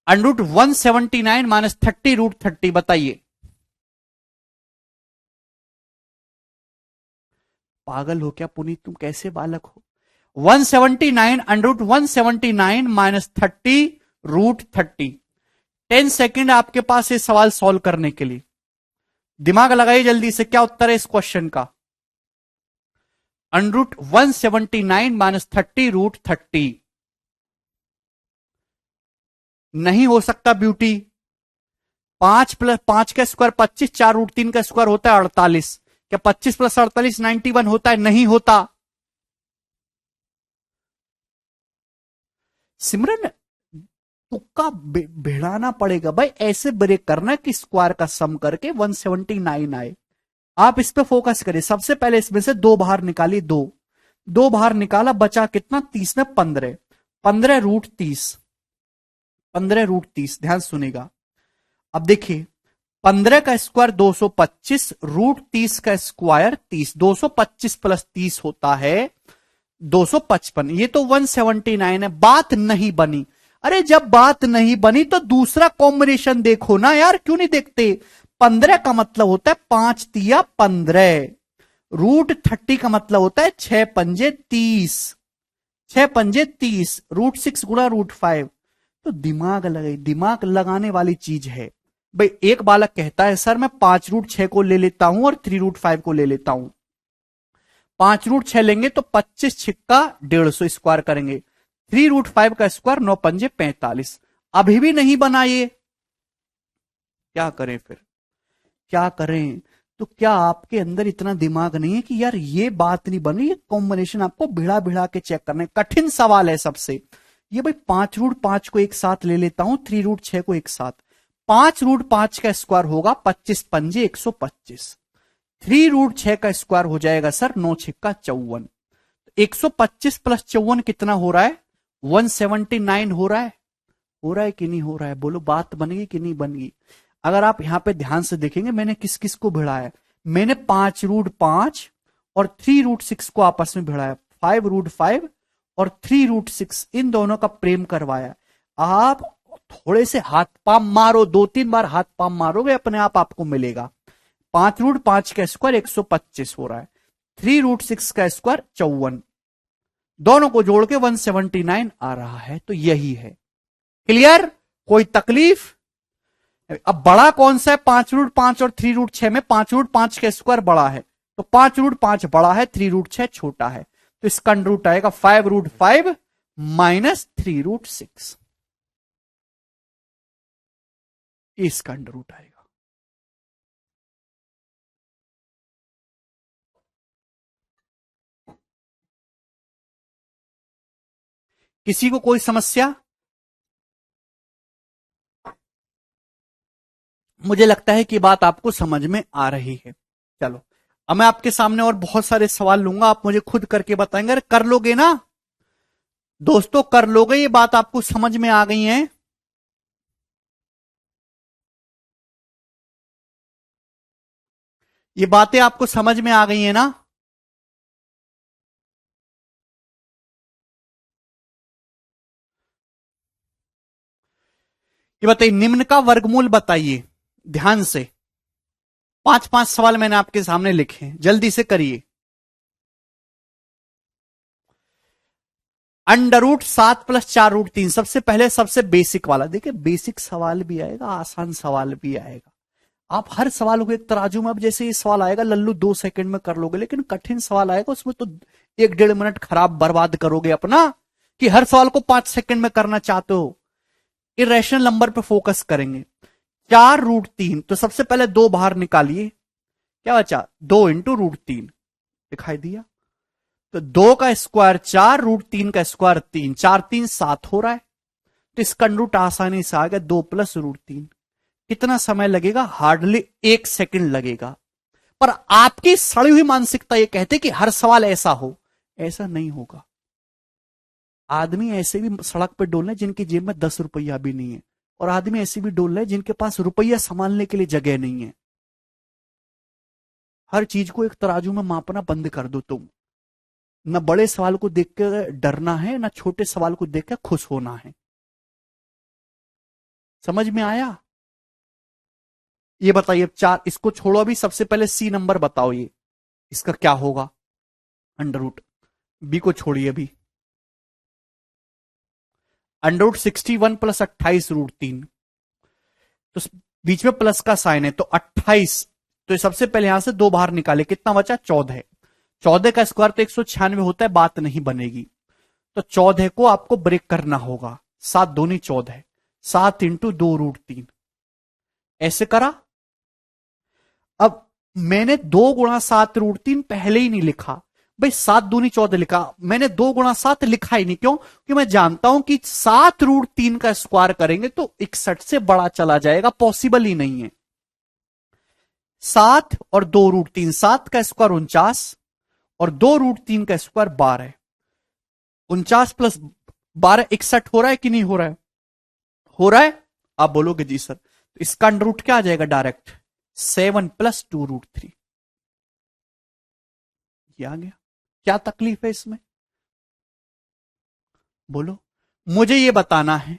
under root 179 - 30√30, बताइए। पागल हो क्या पुनीत, तुम कैसे बालक हो? 179, अंडर रूट 179 - 30√30। 10 सेकेंड आपके पास ये सवाल सॉल्व करने के लिए, दिमाग लगाइए जल्दी से, क्या उत्तर है इस क्वेश्चन का? Under root 179 - 30√30। नहीं हो सकता ब्यूटी। 5 प्लस 5 का स्क्वायर 25, 4√3 का स्क्वायर होता है 48, क्या 25 + 48 91 होता है? नहीं होता। सिमरन तुक्का भिड़ाना पड़ेगा भाई, ऐसे ब्रेक करना कि स्क्वायर का सम करके 179 आए। आप इस पे फोकस करिए। सबसे पहले इसमें से दो बाहर निकालिए, दो बाहर निकाला, बचा कितना, 30 में 15, 15√30, 15√30। ध्यान सुनेगा। अब देखिए 15 का स्क्वायर 225, √30 का स्क्वायर 30, 225 प्लस 30 होता है 255। ये तो 179 है। बात नहीं बनी। अरे जब बात नहीं बनी तो दूसरा कॉम्बिनेशन देखो ना यार, क्यों नहीं देखते। 15 का मतलब होता है 5 तिया 15, √30 का मतलब होता है 6 पंजे 30, 6 पंजे 30, √6 गुणा √5। तो दिमाग लगाने वाली चीज है भाई। एक बालक कहता है सर मैं 5√6 को ले लेता हूं और 3√5 को ले लेता हूं। 5√6 लेंगे तो 25 छिक्का 150 स्क्वायर करेंगे, 3√5 का स्क्वायर 9 पंजे 45। अभी भी नहीं बना ये, क्या करें फिर, क्या करें। तो क्या आपके अंदर इतना दिमाग नहीं है कि यार ये बात नहीं बनी, ये कॉम्बिनेशन आपको भिड़ा भिड़ा के चेक करना है। कठिन सवाल है सबसे ये भाई। 5√5 को एक साथ ले लेता हूं, 3√6 को एक साथ। 5√5 का स्क्वायर होगा 25 पंजे 125, 3√6 का स्क्वायर हो जाएगा सर 9 छिक्का 54। 125 प्लस 54 कितना हो रहा है, 179 हो रहा है। हो रहा है कि नहीं हो रहा है, बोलो बात बनेगी कि नहीं बनेगी। अगर आप यहां पे ध्यान से देखेंगे मैंने किस किस को भिड़ाया, मैंने 5√5 और 3√6 को आपस में भिड़ाया, 5√5 और 3√6 इन दोनों का प्रेम करवाया। आप थोड़े से हाथ पाम मारो, 2-3 बार हाथ पाम मारोगे अपने आप आपको मिलेगा। 5√5 का स्क्वायर 125 हो रहा है, 3√6 का स्क्वायर 54, दोनों को जोड़ के 179 आ रहा है। तो यही है। क्लियर, कोई तकलीफ। अब बड़ा कौन सा है, 5√5 और 3√6 में 5√5 का स्क्वायर बड़ा है, तो 5√5 बड़ा है, 3√6 छोटा है। तो इसका अंडर रूट आएगा 5√5 माइनस 3√6, इसका अंडर रूट आएगा। किसी को कोई समस्या? मुझे लगता है कि बात आपको समझ में आ रही है। चलो अब मैं आपके सामने और बहुत सारे सवाल लूंगा, आप मुझे खुद करके बताएंगे। अरे कर लोगे ना दोस्तों, कर लोगे, ये बात आपको समझ में आ गई है। ये बातें आपको समझ में आ गई है ना। ये बताइए, निम्न का वर्गमूल बताइए ध्यान से। 5-5 सवाल मैंने आपके सामने लिखे हैं, जल्दी से करिए। √7 प्लस 4√3, सबसे पहले सबसे बेसिक वाला देखिए। बेसिक सवाल भी आएगा, आसान सवाल भी आएगा। आप हर सवाल को एक तराजू में, अब जैसे ये सवाल आएगा लल्लू 2 सेकंड में कर लोगे, लेकिन कठिन सवाल आएगा उसमें तो 1-1.5 मिनट खराब बर्बाद करोगे अपना, कि हर सवाल को 5 सेकंड में करना चाहते हो। इरेशनल नंबर पे फोकस करेंगे। 4√3, तो सबसे पहले 2 बाहर निकालिए, क्या बचा, 2 इंटू √3, दिखाई दिया। तो 2 का स्क्वायर 4, √3 का स्क्वायर 3, 4×3 7 हो रहा है। तो इसका रूट आसानी से आ गया 2 प्लस √3। कितना समय लगेगा, हार्डली 1 सेकंड लगेगा। पर आपकी सड़ी हुई मानसिकता ये कहते कि हर सवाल ऐसा हो, ऐसा नहीं होगा। आदमी ऐसे भी सड़क पे डोल रहे जिनकी जेब में 10 रुपया भी नहीं है, और आदमी ऐसे भी डोल रहे जिनके पास रुपया संभालने के लिए जगह नहीं है। हर चीज को एक तराजू में मापना बंद कर दो तुम। न बड़े सवाल को देख कर डरना है, न छोटे सवाल को देख कर खुश होना है। समझ में आया? ये बताइए, अब 4 इसको छोड़ो, अभी सबसे पहले सी नंबर बताओ, ये इसका क्या होगा, अंडर रूट। बी को छोड़िए अभी। √61 प्लस 28√3, तो बीच में प्लस का साइन है तो 28। तो सबसे पहले यहां से 2 बाहर निकाले, कितना बचा, 14। 14 का स्क्वायर तो 196 होता है, बात नहीं बनेगी। तो 14 को आपको ब्रेक करना होगा, 7 दूनी 14, 7 इंटू 2√3, ऐसे करा। अब मैंने 2 गुणा 7√3 पहले ही नहीं लिखा, भाई 7 दूनी 14 लिखा, मैंने 2 गुणा 7 लिखा ही नहीं, क्यों? क्योंकि मैं जानता हूं कि 7√3 का स्क्वायर करेंगे तो 61 से बड़ा चला जाएगा, पॉसिबल ही नहीं है। 7 और 2√3, 7 का स्क्वायर 49 और 2√3 का स्क्वायर 12। 49 प्लस 12 61 हो रहा है कि नहीं हो रहा है? हो रहा है। आप बोलोगे जी सर, तो इसका अंडर रूट क्या आ जाएगा? डायरेक्ट 7 + 2√3। ये आ गया। क्या तकलीफ है इसमें? बोलो, मुझे ये बताना है।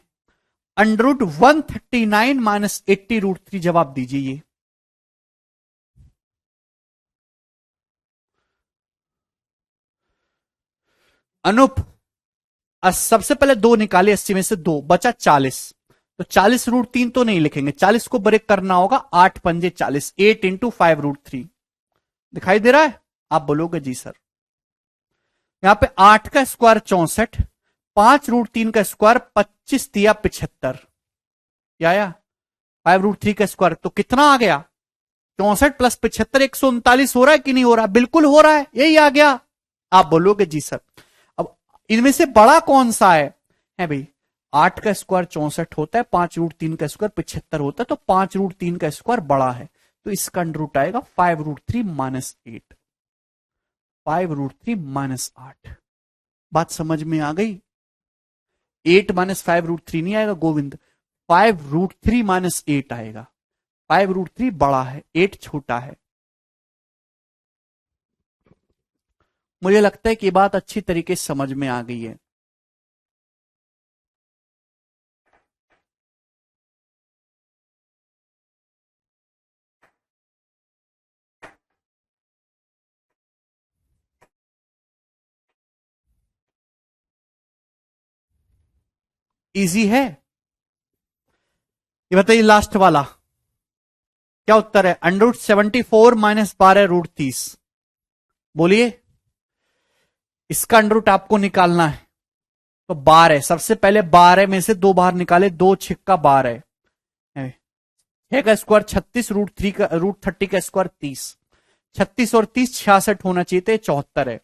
अंडर रूट 139 - 80√3, जवाब दीजिए ये। अनुप, सबसे पहले 2 निकाले, 80 में से 2 बचा 40, तो 40√3 तो नहीं लिखेंगे, 40 को ब्रेक करना होगा, 8 पंजे 40, 8 × 5√3। दिखाई दे रहा है? आप बोलोगे जी सर। यहां पे 8 का स्क्वायर 64, 5√3 का स्क्वायर 25 दिया 75, क्या आया? 5√3 का स्क्वायर तो कितना आ गया? 64 + 75 139 हो रहा है कि नहीं हो रहा? बिल्कुल हो रहा है, यही आ गया। आप बोलोगे जी सर। अब इनमें से बड़ा कौन सा है भाई? 8 का स्क्वायर 64 होता है, 5√3 का स्क्वायर 75 होता है, तो 5√3 का स्क्वायर बड़ा है, तो इसका अंडर रूट आएगा 5√3 - 8। 5√3 - 8। बात समझ में आ गई? 8 - 5√3 नहीं आएगा गोविंद, 5√3 - 8 आएगा। 5√3 बड़ा है, 8 छोटा है। मुझे लगता है कि ये बात अच्छी तरीके से समझ में आ गई है। इजी है। ये बताइए लास्ट वाला क्या उत्तर है? Under root 74 - 12√30। बोलिए, इसका अंडर रूट आपको निकालना है, तो 12। सबसे पहले 12 में से 2 बाहर निकाले, 2 छिक्का 12, 6 का स्क्वायर 36, √30 का स्क्वायर 30, 36 और 30 66 होना चाहिए थे, 74 है।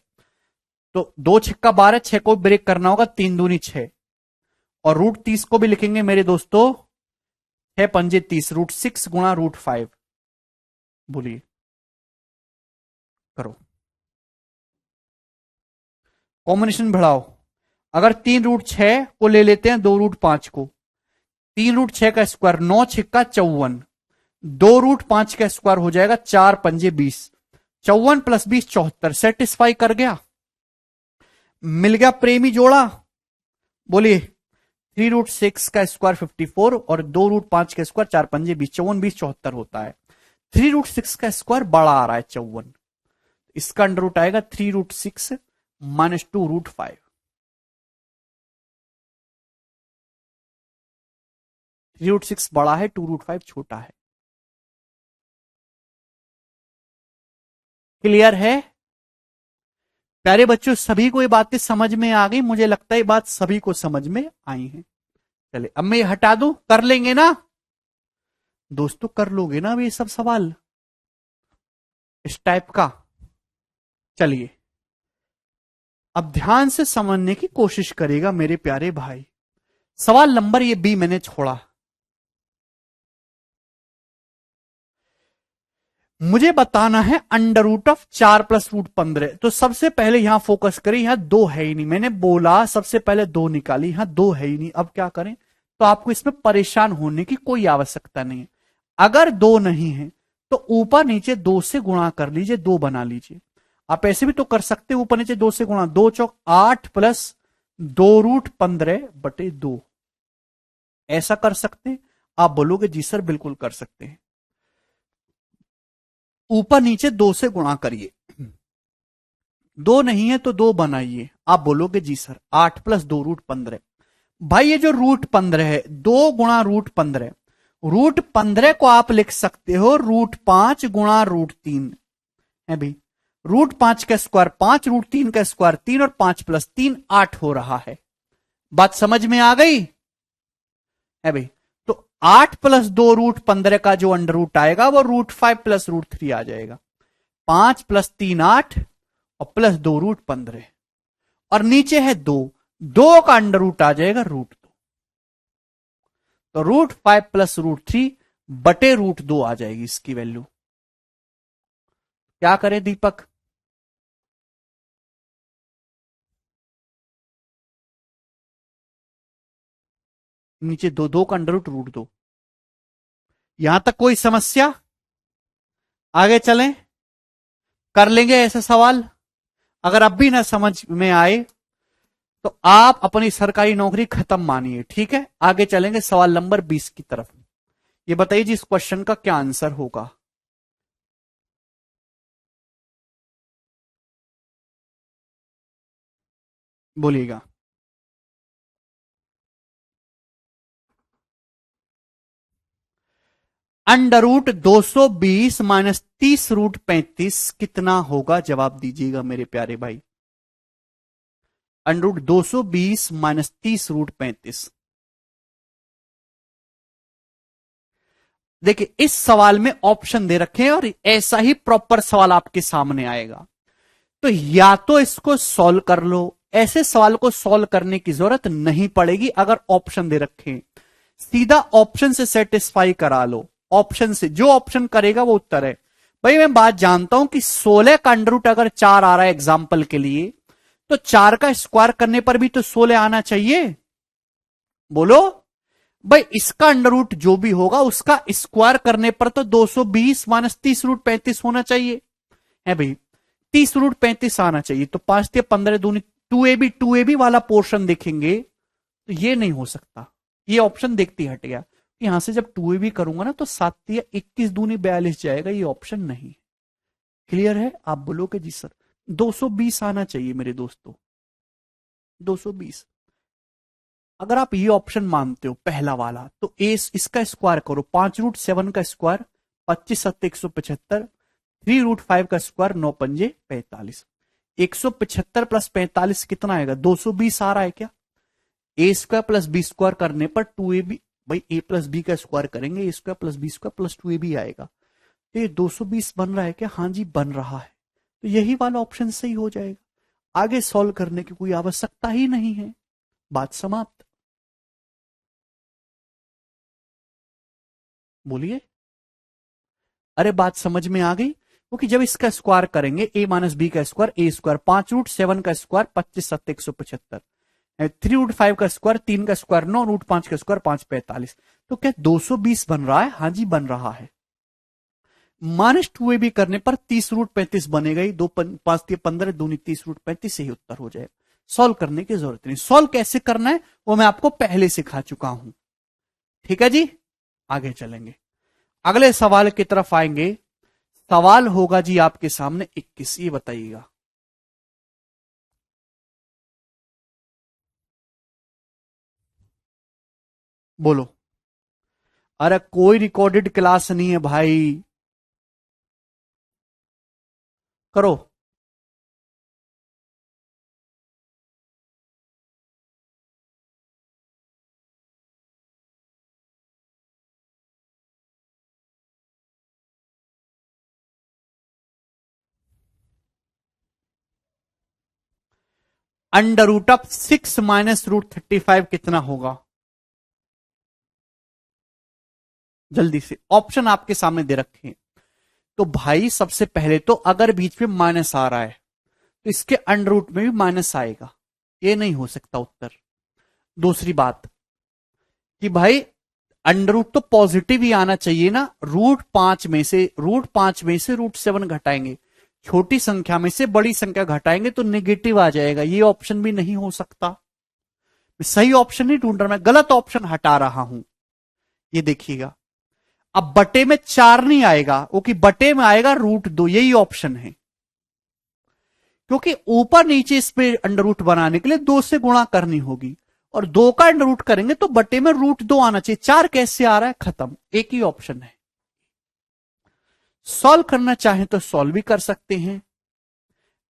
तो 2 छिक्का 12, 6 को ब्रेक करना होगा, 3 दूनी 6, और √30 को भी लिखेंगे मेरे दोस्तों, 6 पंजे 30, √6 गुणा √5। बोलिए, करो कॉम्बिनेशन बढ़ाओ। अगर 3√6 को ले लेते हैं, 2√5 को, 3√6 का स्क्वायर 9 छिक्का 54, 2√5 का स्क्वायर हो जाएगा 4 पंजे 20, 54 + 20 74। सेटिस्फाई कर गया? मिल गया प्रेमी जोड़ा? बोलिए, 3√6 का स्क्वायर 54 और 2√5 का स्क्वायर 4 पंजे 20, 54 20 74 होता है। 3√6 का स्क्वायर बड़ा आ रहा है 54, इसका अंडर रूट आएगा 3√6 - 2√5। 3√6 बड़ा है, 2√5 छोटा है। क्लियर है प्यारे बच्चों? सभी को ये बातें समझ में आ गई? मुझे लगता है ये बात सभी को समझ में आई है। चले, अब मैं ये हटा दूं, कर लेंगे ना दोस्तों? कर लोगे ना अब ये सब सवाल इस टाइप का? चलिए, अब ध्यान से समझने की कोशिश करेगा मेरे प्यारे भाई। सवाल नंबर ये बी मैंने छोड़ा। मुझे बताना है अंडर रूट ऑफ 4 + √15। तो सबसे पहले यहां फोकस करें, यहां 2 है ही नहीं, मैंने बोला सबसे पहले 2 निकाली, यहां 2 है ही नहीं। अब क्या करें? तो आपको इसमें परेशान होने की कोई आवश्यकता नहीं है। अगर 2 नहीं है तो ऊपर नीचे 2 से गुणा कर लीजिए, 2 बना लीजिए। आप ऐसे भी तो कर सकते हैं, ऊपर नीचे 2 से गुणा, 2 चौक 8 + 2√15/2, ऐसा कर सकते हैं। आप बोलोगे जी सर बिल्कुल कर सकते हैं। ऊपर नीचे 2 से गुणा करिए, 2 नहीं है तो 2 बनाइए। आप बोलोगे जी सर 8 + 2√15। भाई ये जो √15 है, 2 गुणा √15, √15 को आप लिख सकते हो √5 गुणा √3 है भाई। √5 का स्क्वायर 5, √3 का स्क्वायर 3, और 5 + 3 8 हो रहा है। बात समझ में आ गई है भाई? तो 8 + 2√15 का जो अंडर रूट आएगा वो √5 + √3 आ जाएगा। 5 + 3 8, और प्लस 2√15 और नीचे है 2 का अंडर रूट आ जाएगा √2, तो √5 प्लस √3 बटे √2 आ जाएगी इसकी वैल्यू। क्या करें दीपक? नीचे 2 का अंडर रूट √2। यहां तक कोई समस्या? आगे चलें, कर लेंगे ऐसा सवाल। अगर अब भी ना समझ में आए तो आप अपनी सरकारी नौकरी खत्म मानिए, ठीक है। आगे चलेंगे सवाल नंबर 20 की तरफ। ये बताइए जी, इस क्वेश्चन का क्या आंसर होगा? बोलिएगा। √220 माइनस 30√35 कितना होगा? जवाब दीजिएगा मेरे प्यारे भाई। √220 माइनस 30√35। देखिए, इस सवाल में ऑप्शन दे रखे हैं और ऐसा ही प्रॉपर सवाल आपके सामने आएगा, तो या तो इसको सॉल्व कर लो। ऐसे सवाल को सॉल्व करने की जरूरत नहीं पड़ेगी अगर ऑप्शन दे रखे हैं, सीधा ऑप्शन से सेटिस्फाई करा लो। ऑप्शन से जो ऑप्शन करेगा वो उत्तर है। भाई मैं बात जानता हूं कि 16 का अंडर रूट अगर 4 आ रहा है एग्जाम्पल के लिए, तो 4 का स्क्वायर करने पर भी तो 16 आना चाहिए। बोलो भाई, इसका अंडर रूट जो भी होगा उसका स्क्वायर करने पर तो 220 माइनस 30√35 होना चाहिए, है भाई। 30√35 आना चाहिए, तो 5×15 दूनी 2ab वाला पोर्शन देखेंगे तो ये नहीं हो सकता। ये ऑप्शन देखते ही हट गया। यहां से जब 2ab करूंगा ना तो 7×21 दूनी 42 जाएगा, ये ऑप्शन नहीं। क्लियर है? आप बोलोगे जी सर 220 आना चाहिए मेरे दोस्तों, 220। अगर आप ये ऑप्शन मानते हो पहला वाला, तो इसका स्क्वायर करो, 5√7 का स्क्वायर 25×7=175, 3√5 का स्क्वायर 9×5=45। 175 प्लस 45 कितना आएगा? 220 आ रहा है क्या? A square plus B square करने पर 2ab, भाई ए प्लस बी का स्क्वायर करेंगे, A square plus B square plus 2ab आएगा। तो ये 220 बन रहा है क्या? हाँ जी बन रहा है, तो यही वाला ऑप्शन सही हो जाएगा। आगे सॉल्व करने की कोई आवश्यकता ही नहीं है, बात समाप्त। बोलिए, अरे बात समझ में आ गई? क्योंकि जब इसका स्क्वायर करेंगे ए माइनस बी का स्क्वायर ए स्क्वायर, 5√7 का स्क्वायर 25×7=175, 3√5 का स्क्वायर 3 का स्क्वायर 9, √5 का स्क्वायर 5×45। तो क्या 220 बन रहा है? हाँ जी बन रहा है। -2ab करने पर 30√35 बनेगा ही, 5×15 दूनी 30√35 से ही उत्तर हो जाएगा। सॉल्व करने की जरूरत नहीं। सॉल्व कैसे करना है वो मैं आपको पहले सिखा चुका हूं, ठीक है जी। आगे चलेंगे, अगले सवाल की तरफ आएंगे। सवाल होगा जी आपके सामने 21, ये बताइएगा। बोलो। अरे कोई रिकॉर्डेड क्लास नहीं है भाई, करो। √6 माइनस √35 कितना होगा? जल्दी से, ऑप्शन आपके सामने दे रखे हैं। तो भाई सबसे पहले तो अगर बीच में माइनस आ रहा है तो इसके अंडर रूट में भी माइनस आएगा, ये नहीं हो सकता उत्तर। दूसरी बात कि भाई अंडर रूट तो पॉजिटिव ही आना चाहिए ना। √5 में से √7 घटाएंगे, छोटी संख्या में से बड़ी संख्या घटाएंगे तो नेगेटिव आ जाएगा, ये ऑप्शन भी नहीं हो सकता। मैं सही ऑप्शन नहीं ढूंढ रहा, मैं गलत ऑप्शन हटा रहा हूं, ये देखिएगा। अब बटे में 4 नहीं आएगा, क्योंकि बटे में आएगा √2, यही ऑप्शन है। क्योंकि ऊपर नीचे इस पे अंडर रूट बनाने के लिए 2 से गुणा करनी होगी, और 2 का अंडर रूट करेंगे तो बटे में √2 आना चाहिए। 4 कैसे आ रहा है? खत्म, एक ही ऑप्शन है। सॉल्व करना चाहें तो सॉल्व भी कर सकते हैं।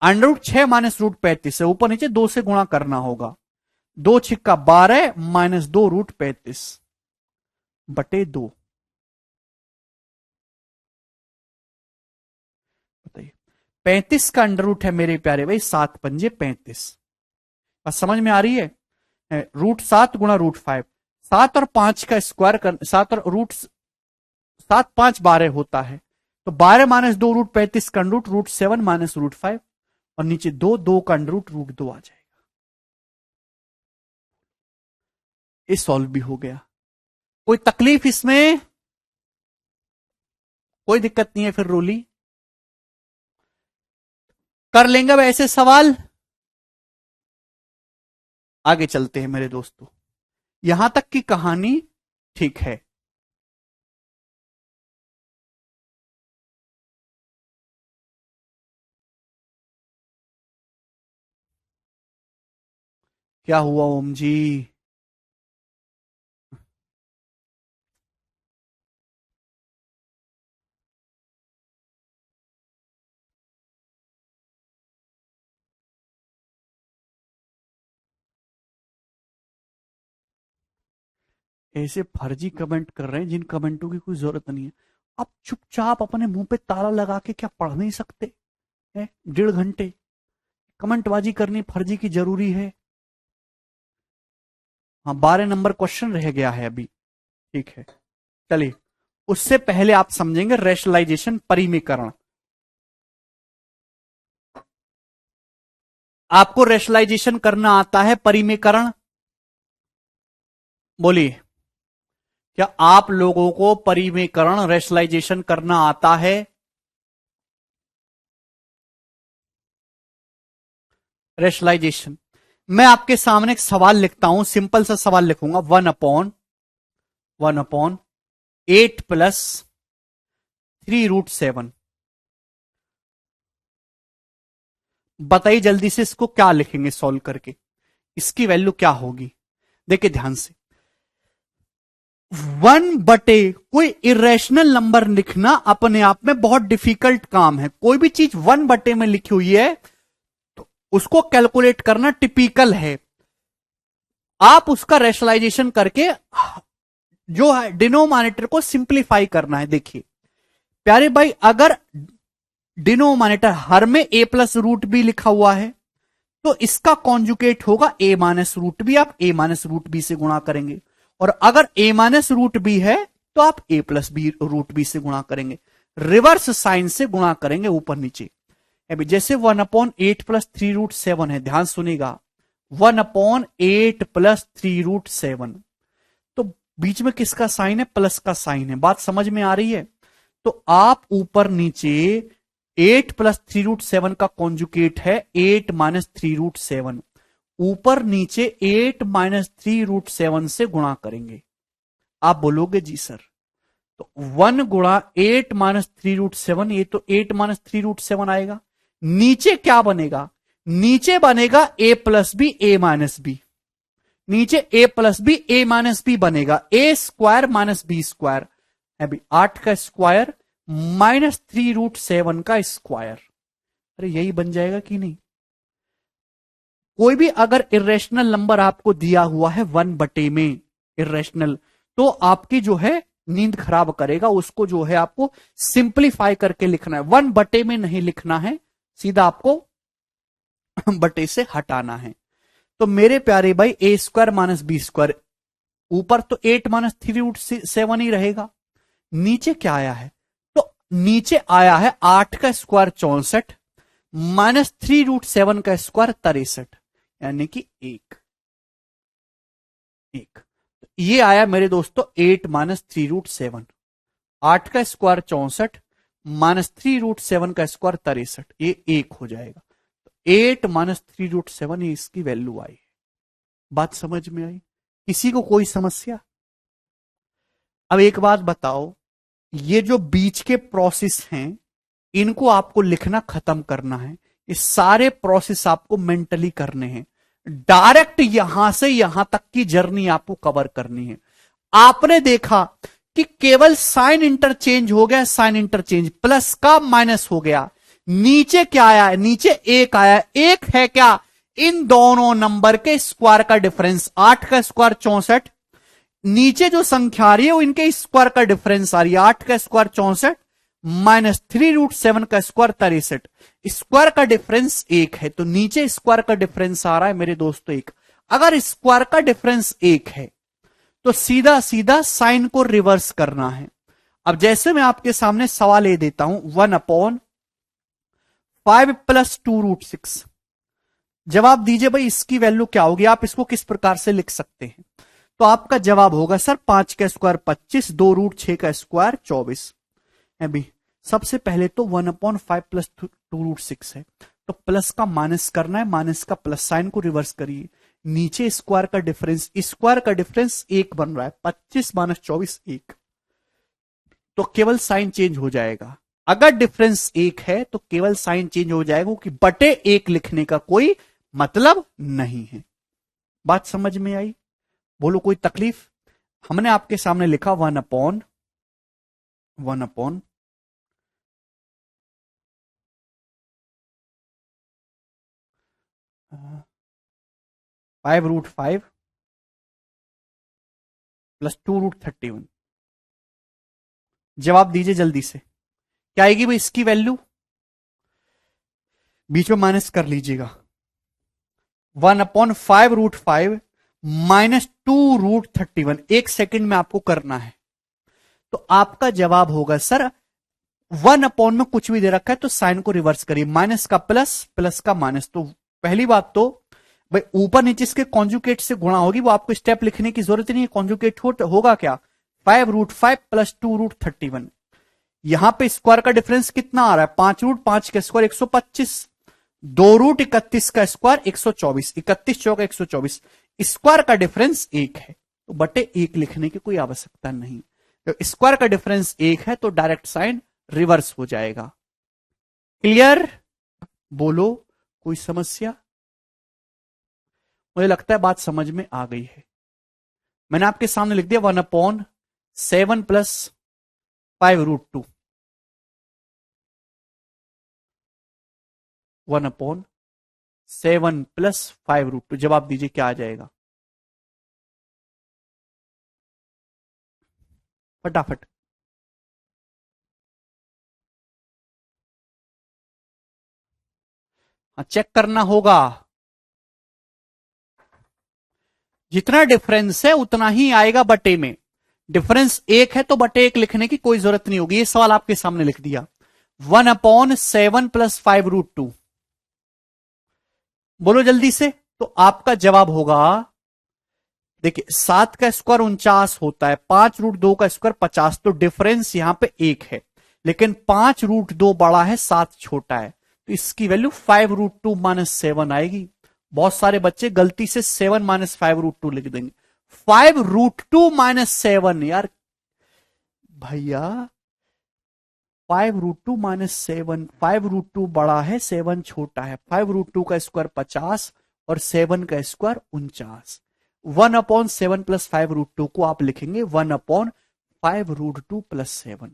√6 माइनस √35 है, ऊपर नीचे 2 से गुणा करना होगा। 2×6=12 माइनस 2√35 बटे 2। बताइए, 35 का अंडर रूट है मेरे प्यारे भाई 7×5 = 35। बस समझ में आ रही है? √7 गुणा √5, 7 और 5 का स्क्वायर कर, 7 और रूट 7 5 12 होता है, तो 12 - 2 √35 का अंडर रूट √7 - √5, और नीचे 2 का अंडर रूट √2 आ जाएगा। ये सॉल्व भी हो गया। कोई तकलीफ इसमें? कोई दिक्कत नहीं है फिर रोली कर लेंगे अब ऐसे सवाल। आगे चलते हैं मेरे दोस्तों, यहां तक की कहानी ठीक है। क्या हुआ ओम जी? ऐसे फर्जी कमेंट कर रहे हैं जिन कमेंटों की कोई जरूरत नहीं है। आप चुपचाप अपने मुंह पे ताला लगा के क्या पढ़ नहीं सकते हैं? 1.5 घंटे कमेंटबाजी करनी फर्जी की जरूरी है? हाँ, 12 नंबर क्वेश्चन रह गया है अभी। ठीक है, चलिए उससे पहले आप समझेंगे रेशनलाइजेशन, परिमेयकरण। आपको रेशनलाइजेशन करना आता है, परिमेयकरण? बोलिए, क्या आप लोगों को परिमेयकरण, रेशनलाइजेशन करना आता है? रेशनलाइजेशन, मैं आपके सामने एक सवाल लिखता हूं, सिंपल सा सवाल लिखूंगा। 1/8 प्लस 3√7। बताइए जल्दी से इसको क्या लिखेंगे सॉल्व करके, इसकी वैल्यू क्या होगी? देखिए ध्यान से, 1/, कोई इरेशनल नंबर लिखना अपने आप में बहुत डिफिकल्ट काम है। कोई भी चीज 1/, में लिखी हुई है तो उसको कैलकुलेट करना टिपिकल है। आप उसका रेशनलाइजेशन करके जो है डिनोमिनेटर को सिंप्लीफाई करना है। देखिए प्यारे भाई, अगर डिनोमिनेटर हर में a+√b लिखा हुआ है तो इसका कॉन्जुगेट होगा a-√b। आप a-√b से गुणा करेंगे, और अगर a-√b है तो आप a+b√b से गुणा करेंगे, रिवर्स साइन से गुणा करेंगे ऊपर नीचे। अभी जैसे 1/8 प्लस 3√7 है, ध्यान सुनिएगा, 1/8 प्लस 3√7, तो बीच में किसका साइन है? प्लस का साइन है। बात समझ में आ रही है? तो आप ऊपर नीचे 8 प्लस 3√7 का कॉन्जुगेट है 8 - 3√7, ऊपर नीचे 8 - 3√7 से गुणा करेंगे। आप बोलोगे जी सर, तो 1 गुणा 8 - 3√7, ये तो 8 - 3√7 आएगा। नीचे क्या बनेगा? नीचे बनेगा a+b a-b, नीचे a+b a-b बनेगा, a² - b²। अभी 8 का स्क्वायर माइनस 3√7 का स्क्वायर, अरे यही बन जाएगा कि नहीं? कोई भी अगर इरेशनल नंबर आपको दिया हुआ है 1/, में इरेशनल, तो आपकी जो है नींद खराब करेगा। उसको जो है आपको सिंप्लीफाई करके लिखना है, 1/, में नहीं लिखना है, सीधा आपको बटे से हटाना है। तो मेरे प्यारे भाई a² - b², ऊपर तो 8 - 3√7 ही रहेगा। नीचे क्या आया है? तो नीचे आया है 8 का स्क्वायर 64 माइनस 3√7 का स्क्वायर 63, यानी कि 1। ये आया मेरे दोस्तों 8 - 3√7, 8 का स्क्वायर 64 माइनस 3√7 का स्क्वायर 63, ये 1 हो जाएगा। 8 - 3√7, ये इसकी वैल्यू आई। बात समझ में आई? किसी को कोई समस्या? अब एक बात बताओ, ये जो बीच के प्रोसेस हैं इनको आपको लिखना खत्म करना है। ये सारे प्रोसेस आपको मेंटली करने हैं। डायरेक्ट यहां से यहां तक की जर्नी आपको कवर करनी है। आपने देखा कि केवल साइन इंटरचेंज हो गया, साइन इंटरचेंज, प्लस का माइनस हो गया। नीचे क्या आया है? नीचे 1 आया। 1 है क्या? इन दोनों नंबर के स्क्वायर का डिफरेंस। 8 का स्क्वायर 64, नीचे जो संख्या आ रही है वो इनके स्क्वायर का डिफरेंस आ रही है। 8 का स्क्वायर 64 -3√7 का स्क्वायर 63। स्क्वायर का डिफरेंस 1 है तो नीचे स्क्वायर का डिफरेंस आ रहा है मेरे दोस्तों 1। अगर स्क्वायर का डिफरेंस 1 है तो सीधा सीधा साइन को रिवर्स करना है। अब जैसे मैं आपके सामने सवाल ये देता हूं 1/5 + 2√6, जवाब दीजिए भाई इसकी वैल्यू क्या होगी, आप इसको किस प्रकार से लिख सकते हैं। तो आपका जवाब होगा सर 5 का स्क्वायर 25, 2√6 का स्क्वायर 24। अभी सबसे पहले तो 1/5 + 2√6 है तो प्लस का माइनस करना है, माइनस का प्लस, साइन को रिवर्स करिए। नीचे स्क्वायर का डिफरेंस 1 बन रहा है, 25 - 24 1, तो केवल साइन चेंज हो जाएगा। अगर डिफरेंस 1 है तो केवल साइन चेंज हो जाएगा कि बटे 1 लिखने का कोई मतलब नहीं है। बात समझ में आई? बोलो कोई तकलीफ? हमने आपके सामने लिखा 1/5 5√5 + 2√31। जवाब दीजिए जल्दी से, क्या आएगी भाई इसकी वैल्यू? बीच में माइनस कर लीजिएगा। 1/5√5 -2√31, 1 सेकंड में आपको करना है। तो आपका जवाब होगा सर 1/ में कुछ भी दे रखा है तो साइन को रिवर्स करिए, माइनस का प्लस, प्लस का माइनस। तो पहली बात तो भाई ऊपर नीचे इसके कॉन्जुकेट से गुणा होगी, वो आपको स्टेप लिखने की जरूरत नहीं है। कॉन्जुकेट होगा क्या? 5√5 + 2√31। यहां पे स्क्वायर का डिफरेंस कितना आ रहा है? 5√5 का स्क्वायर 125, 2√31 का स्क्वायर 124, 31 चौका 124। स्क्वायर का डिफरेंस 1 है तो बटे 1 लिखने की कोई आवश्यकता नहीं। तो स्क्वायर का डिफरेंस 1 है तो डायरेक्ट साइन रिवर्स हो जाएगा। क्लियर? बोलो कोई समस्या? मुझे लगता है बात समझ में आ गई है। मैंने आपके सामने लिख दिया 1/7 + 5√2, 1/7 + 5√2। जवाब दीजिए क्या आ जाएगा फटाफट। हाँ चेक करना होगा, जितना डिफरेंस है उतना ही आएगा बटे में। डिफरेंस 1 है तो बटे 1 लिखने की कोई जरूरत नहीं होगी। ये सवाल आपके सामने लिख दिया 1/7 + 5√2। बोलो जल्दी से। तो आपका जवाब होगा, देखिए 7 का स्क्वायर 49 होता है, 5√2 का स्क्वायर 50, तो डिफरेंस यहां पे 1 है, लेकिन 5√2 बड़ा है 7 छोटा है, तो इसकी वैल्यू 5√2 - 7 आएगी। बहुत सारे बच्चे गलती से 7 - 5√2 लिख देंगे। 5√2 - 7 यार भैया, 5√2 - 7, 5√2 बड़ा है 7 छोटा है। 5√2 का स्क्वायर 50 और 7 का स्क्वायर 49। 1/7 + 5√2 को आप लिखेंगे 1/5√2 + 7।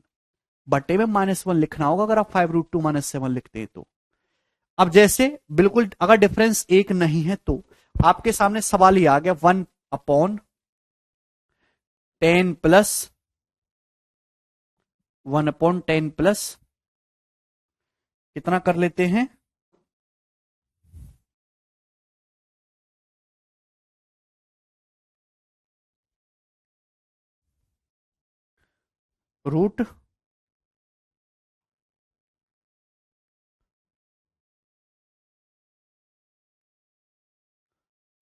बटे में -1 लिखना होगा अगर आप 5√2 - 7 लिखते हैं तो। अब जैसे बिल्कुल अगर डिफरेंस 1 नहीं है तो आपके सामने सवाल ही आ गया 1/10 + 1/10 प्लस कितना कर लेते हैं, रूट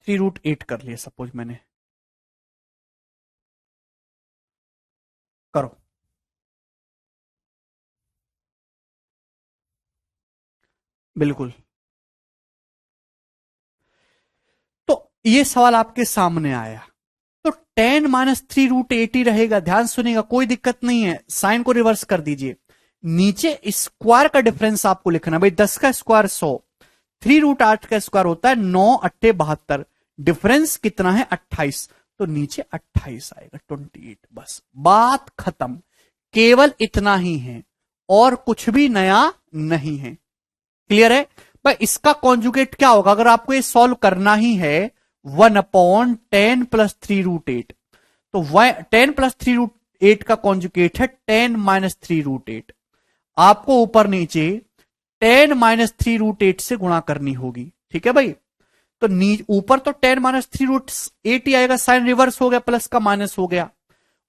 3√8 कर लिया सपोज मैंने। करो। बिल्कुल। तो ये सवाल आपके सामने आया तो 10 - 3√8 ही रहेगा। ध्यान सुनिएगा, कोई दिक्कत नहीं है, साइन को रिवर्स कर दीजिए। नीचे स्क्वायर का डिफरेंस आपको लिखना, भाई 10 का स्क्वायर 100, 3√8 का स्क्वायर होता है 9 8 72, डिफरेंस कितना है 28, तो नीचे 28 आएगा 28। बस बात खत्म, केवल इतना ही है और कुछ भी नया नहीं है। क्लियर है भाई? इसका कॉन्जुगेट क्या होगा अगर आपको ये सॉल्व करना ही है? 1/10 + 3√8, तो 10 + 3√8 का कॉन्जुगेट है 10 - 3√8। आपको ऊपर नीचे 10 - 3 √8 से गुणा करनी होगी। ठीक है भाई, तो ऊपर तो 10 - 3 √8 ही आएगा, साइन रिवर्स हो गया, प्लस का माइनस हो गया,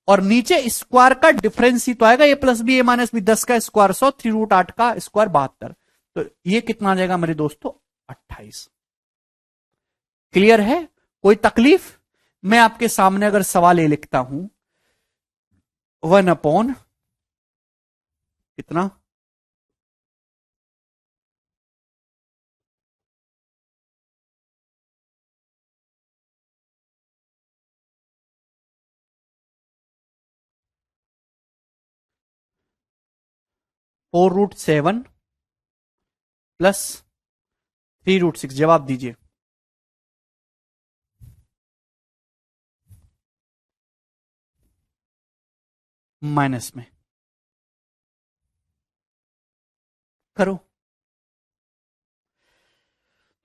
और नीचे स्क्वायर का डिफरेंस ही तो आएगा, ए प्लस बी ए माइनस बी, 10 का स्क्वायर 100, 3 √8 का स्क्वायर 72, तो ये कितना आ जाएगा मेरे दोस्तों 28। क्लियर है? कोई तकलीफ? मैं आपके सामने अगर सवाल ये लिखता हूं 1 कितना 4√7 प्लस 3√6, जवाब दीजिए। माइनस में करो,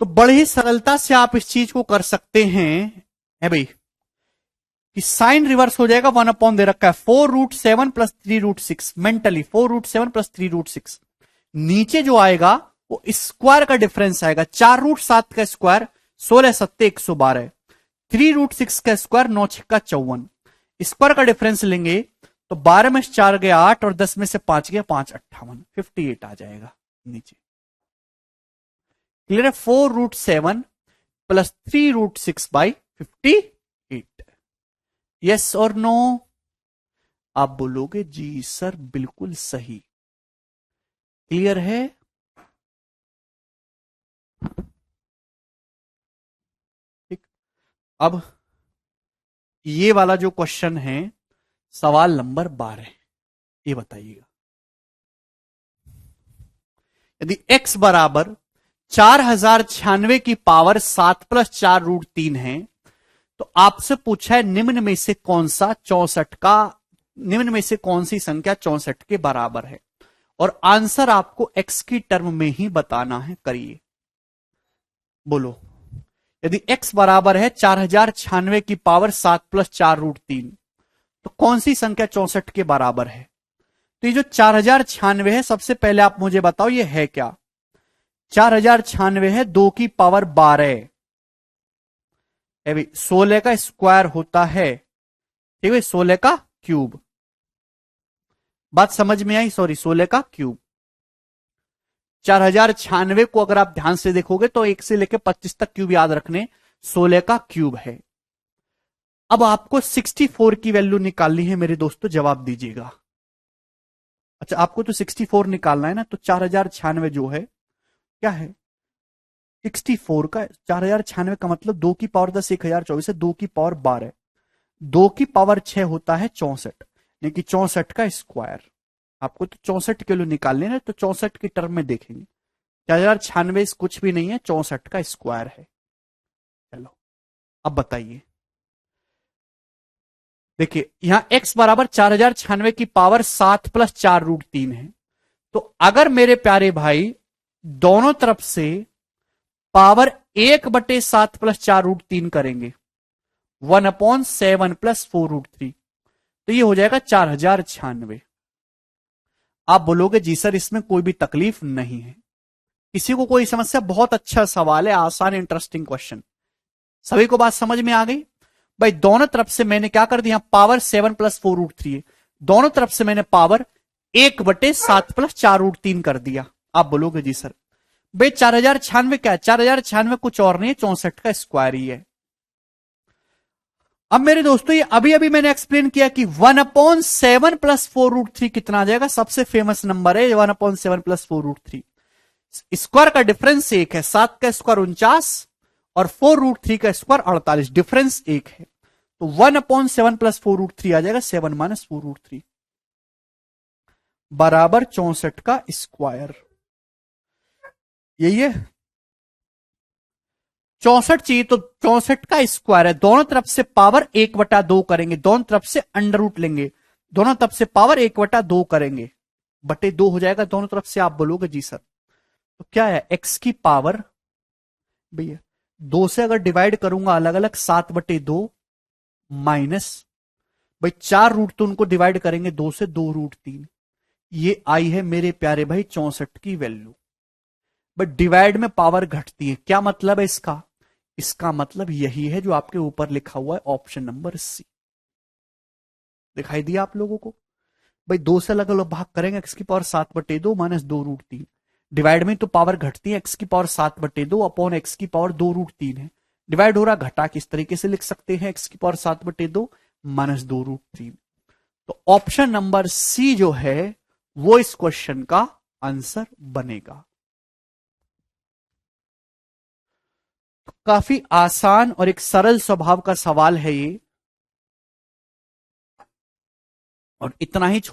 तो बड़ी ही सरलता से आप इस चीज को कर सकते हैं, है भाई, कि साइन रिवर्स हो जाएगा, 1 दे रखा है, 4√7 प्लस 3√6, मेंटली 4√7 प्लस 3√6, नीचे जो आएगा वो स्क्वायर का डिफरेंस आएगा, 4√7 का स्क्वायर 16×7 112, 3√6 का स्क्वायर 9×6 54, स्क्वायर का डिफरेंस लेंगे तो 12 में से 4 गया 8 और 10 में से 5 गया 5, 58, 58 आ जाएगा नीचे। क्लियर है? 4√7 प्लस 3√6/58, यस और नो? आप बोलोगे जी सर बिल्कुल सही। क्लियर है? ठीक, अब ये वाला जो क्वेश्चन है, सवाल नंबर 12, ये बताइएगा, यदि x बराबर 4096 की पावर 7 प्लस 4√3 है, तो आपसे पूछा है निम्न में से कौन सा 64 का, निम्न में से कौन सी संख्या 64 के बराबर है, और आंसर आपको x की टर्म में ही बताना है। करिए, बोलो, यदि x बराबर है 4096 की पावर 7 प्लस 4√3, तो कौन सी संख्या 64 के बराबर है? तो ये जो 4096 है, सबसे पहले आप मुझे बताओ ये है क्या? 4096 है 2 की पावर 12, 16 का स्क्वायर होता है, ठीक है, 16 का क्यूब, बात समझ में आई? सॉरी, 16 का क्यूब। 4096 को अगर आप ध्यान से देखोगे तो 1 से लेकर 25 तक क्यूब याद रखने, 16 का क्यूब है। अब आपको 64 की वैल्यू निकालनी है मेरे दोस्तों, जवाब दीजिएगा। अच्छा, आपको तो 64 निकालना है ना, तो 4096 जो है क्या है, 64 का 4096 का मतलब 2 की पावर 10 1024 है, 2 की पावर 12, 2 की पावर 6 होता है 64, यानी कि 64 का स्क्वायर। आपको तो 64 किलो निकालने ना, तो 64 की टर्म में देखेंगे, 4096 कुछ भी नहीं है, 64 का स्क्वायर है। चलो अब बताइए, देखिए यहां x बराबर 4096 की पावर 7 प्लस 4√3 है, तो अगर मेरे प्यारे भाई दोनों तरफ से पावर 1/7 प्लस 4√3 करेंगे, 1/7 प्लस 4√3, तो ये हो जाएगा 4096। आप बोलोगे जी सर इसमें कोई भी तकलीफ नहीं है, किसी को कोई समस्या? बहुत अच्छा सवाल है, आसान इंटरेस्टिंग क्वेश्चन। सभी को बात समझ में आ गई? भाई दोनों तरफ से मैंने क्या कर दिया, पावर 7 प्लस 4√3 है, दोनों तरफ से मैंने पावर 1/7 प्लस 4√3 कर दिया। आप बोलोगे जी सर भाई 4096 क्या है? 4096 कुछ और नहीं है, 64 का स्क्वायर ही है। अब मेरे दोस्तों ये अभी अभी मैंने एक्सप्लेन किया कि 1/7 प्लस 4√3 कितना आ जाएगा, सबसे फेमस नंबर है 1/7 प्लस 4√3। स्क्वायर का डिफरेंस 1 है, 7 का स्क्वायर 49 और 4√3 का स्क्वायर 48, डिफरेंस 1 है, तो 1/7 प्लस 4√3 आ जाएगा 7 माइनस 4√3 बराबर 64 का स्क्वायर। यही है 64 चाहिए, तो 64 का स्क्वायर है, दोनों तरफ से पावर 1/2 करेंगे, दोनों तरफ से अंडर रूट लेंगे, दोनों तरफ से पावर 1/2 करेंगे, बटे 2 हो जाएगा दोनों तरफ से। आप बोलोगे जी सर तो क्या है, x की पावर भैया 2 से अगर डिवाइड करूंगा अलग अलग 7/2 माइनस भाई 4 रूट, तो उनको डिवाइड करेंगे 2 से, 2√3, ये आई है मेरे प्यारे भाई 64 की वैल्यू। बट डिवाइड में पावर घटती है, क्या मतलब है इसका? इसका मतलब यही है जो आपके ऊपर लिखा हुआ है ऑप्शन नंबर सी। दिखाई दिया आप लोगों को? भाई दो से अलग अलग भाग करेंगे, एक्स की पावर 7/2 माइनस 2√3। डिवाइड में तो पावर घटती है, एक्स की पावर 7/2 अपॉन एक्स की पावर 2√3 है। डिवाइड हो रहा घटा, किस तरीके से लिख सकते हैं? एक्स की पावर 7/2 माइनस 2√3। तो ऑप्शन नंबर सी जो है वो इस क्वेश्चन का आंसर बनेगा। काफी आसान और एक सरल स्वभाव का सवाल है ये, और इतना ही छोटा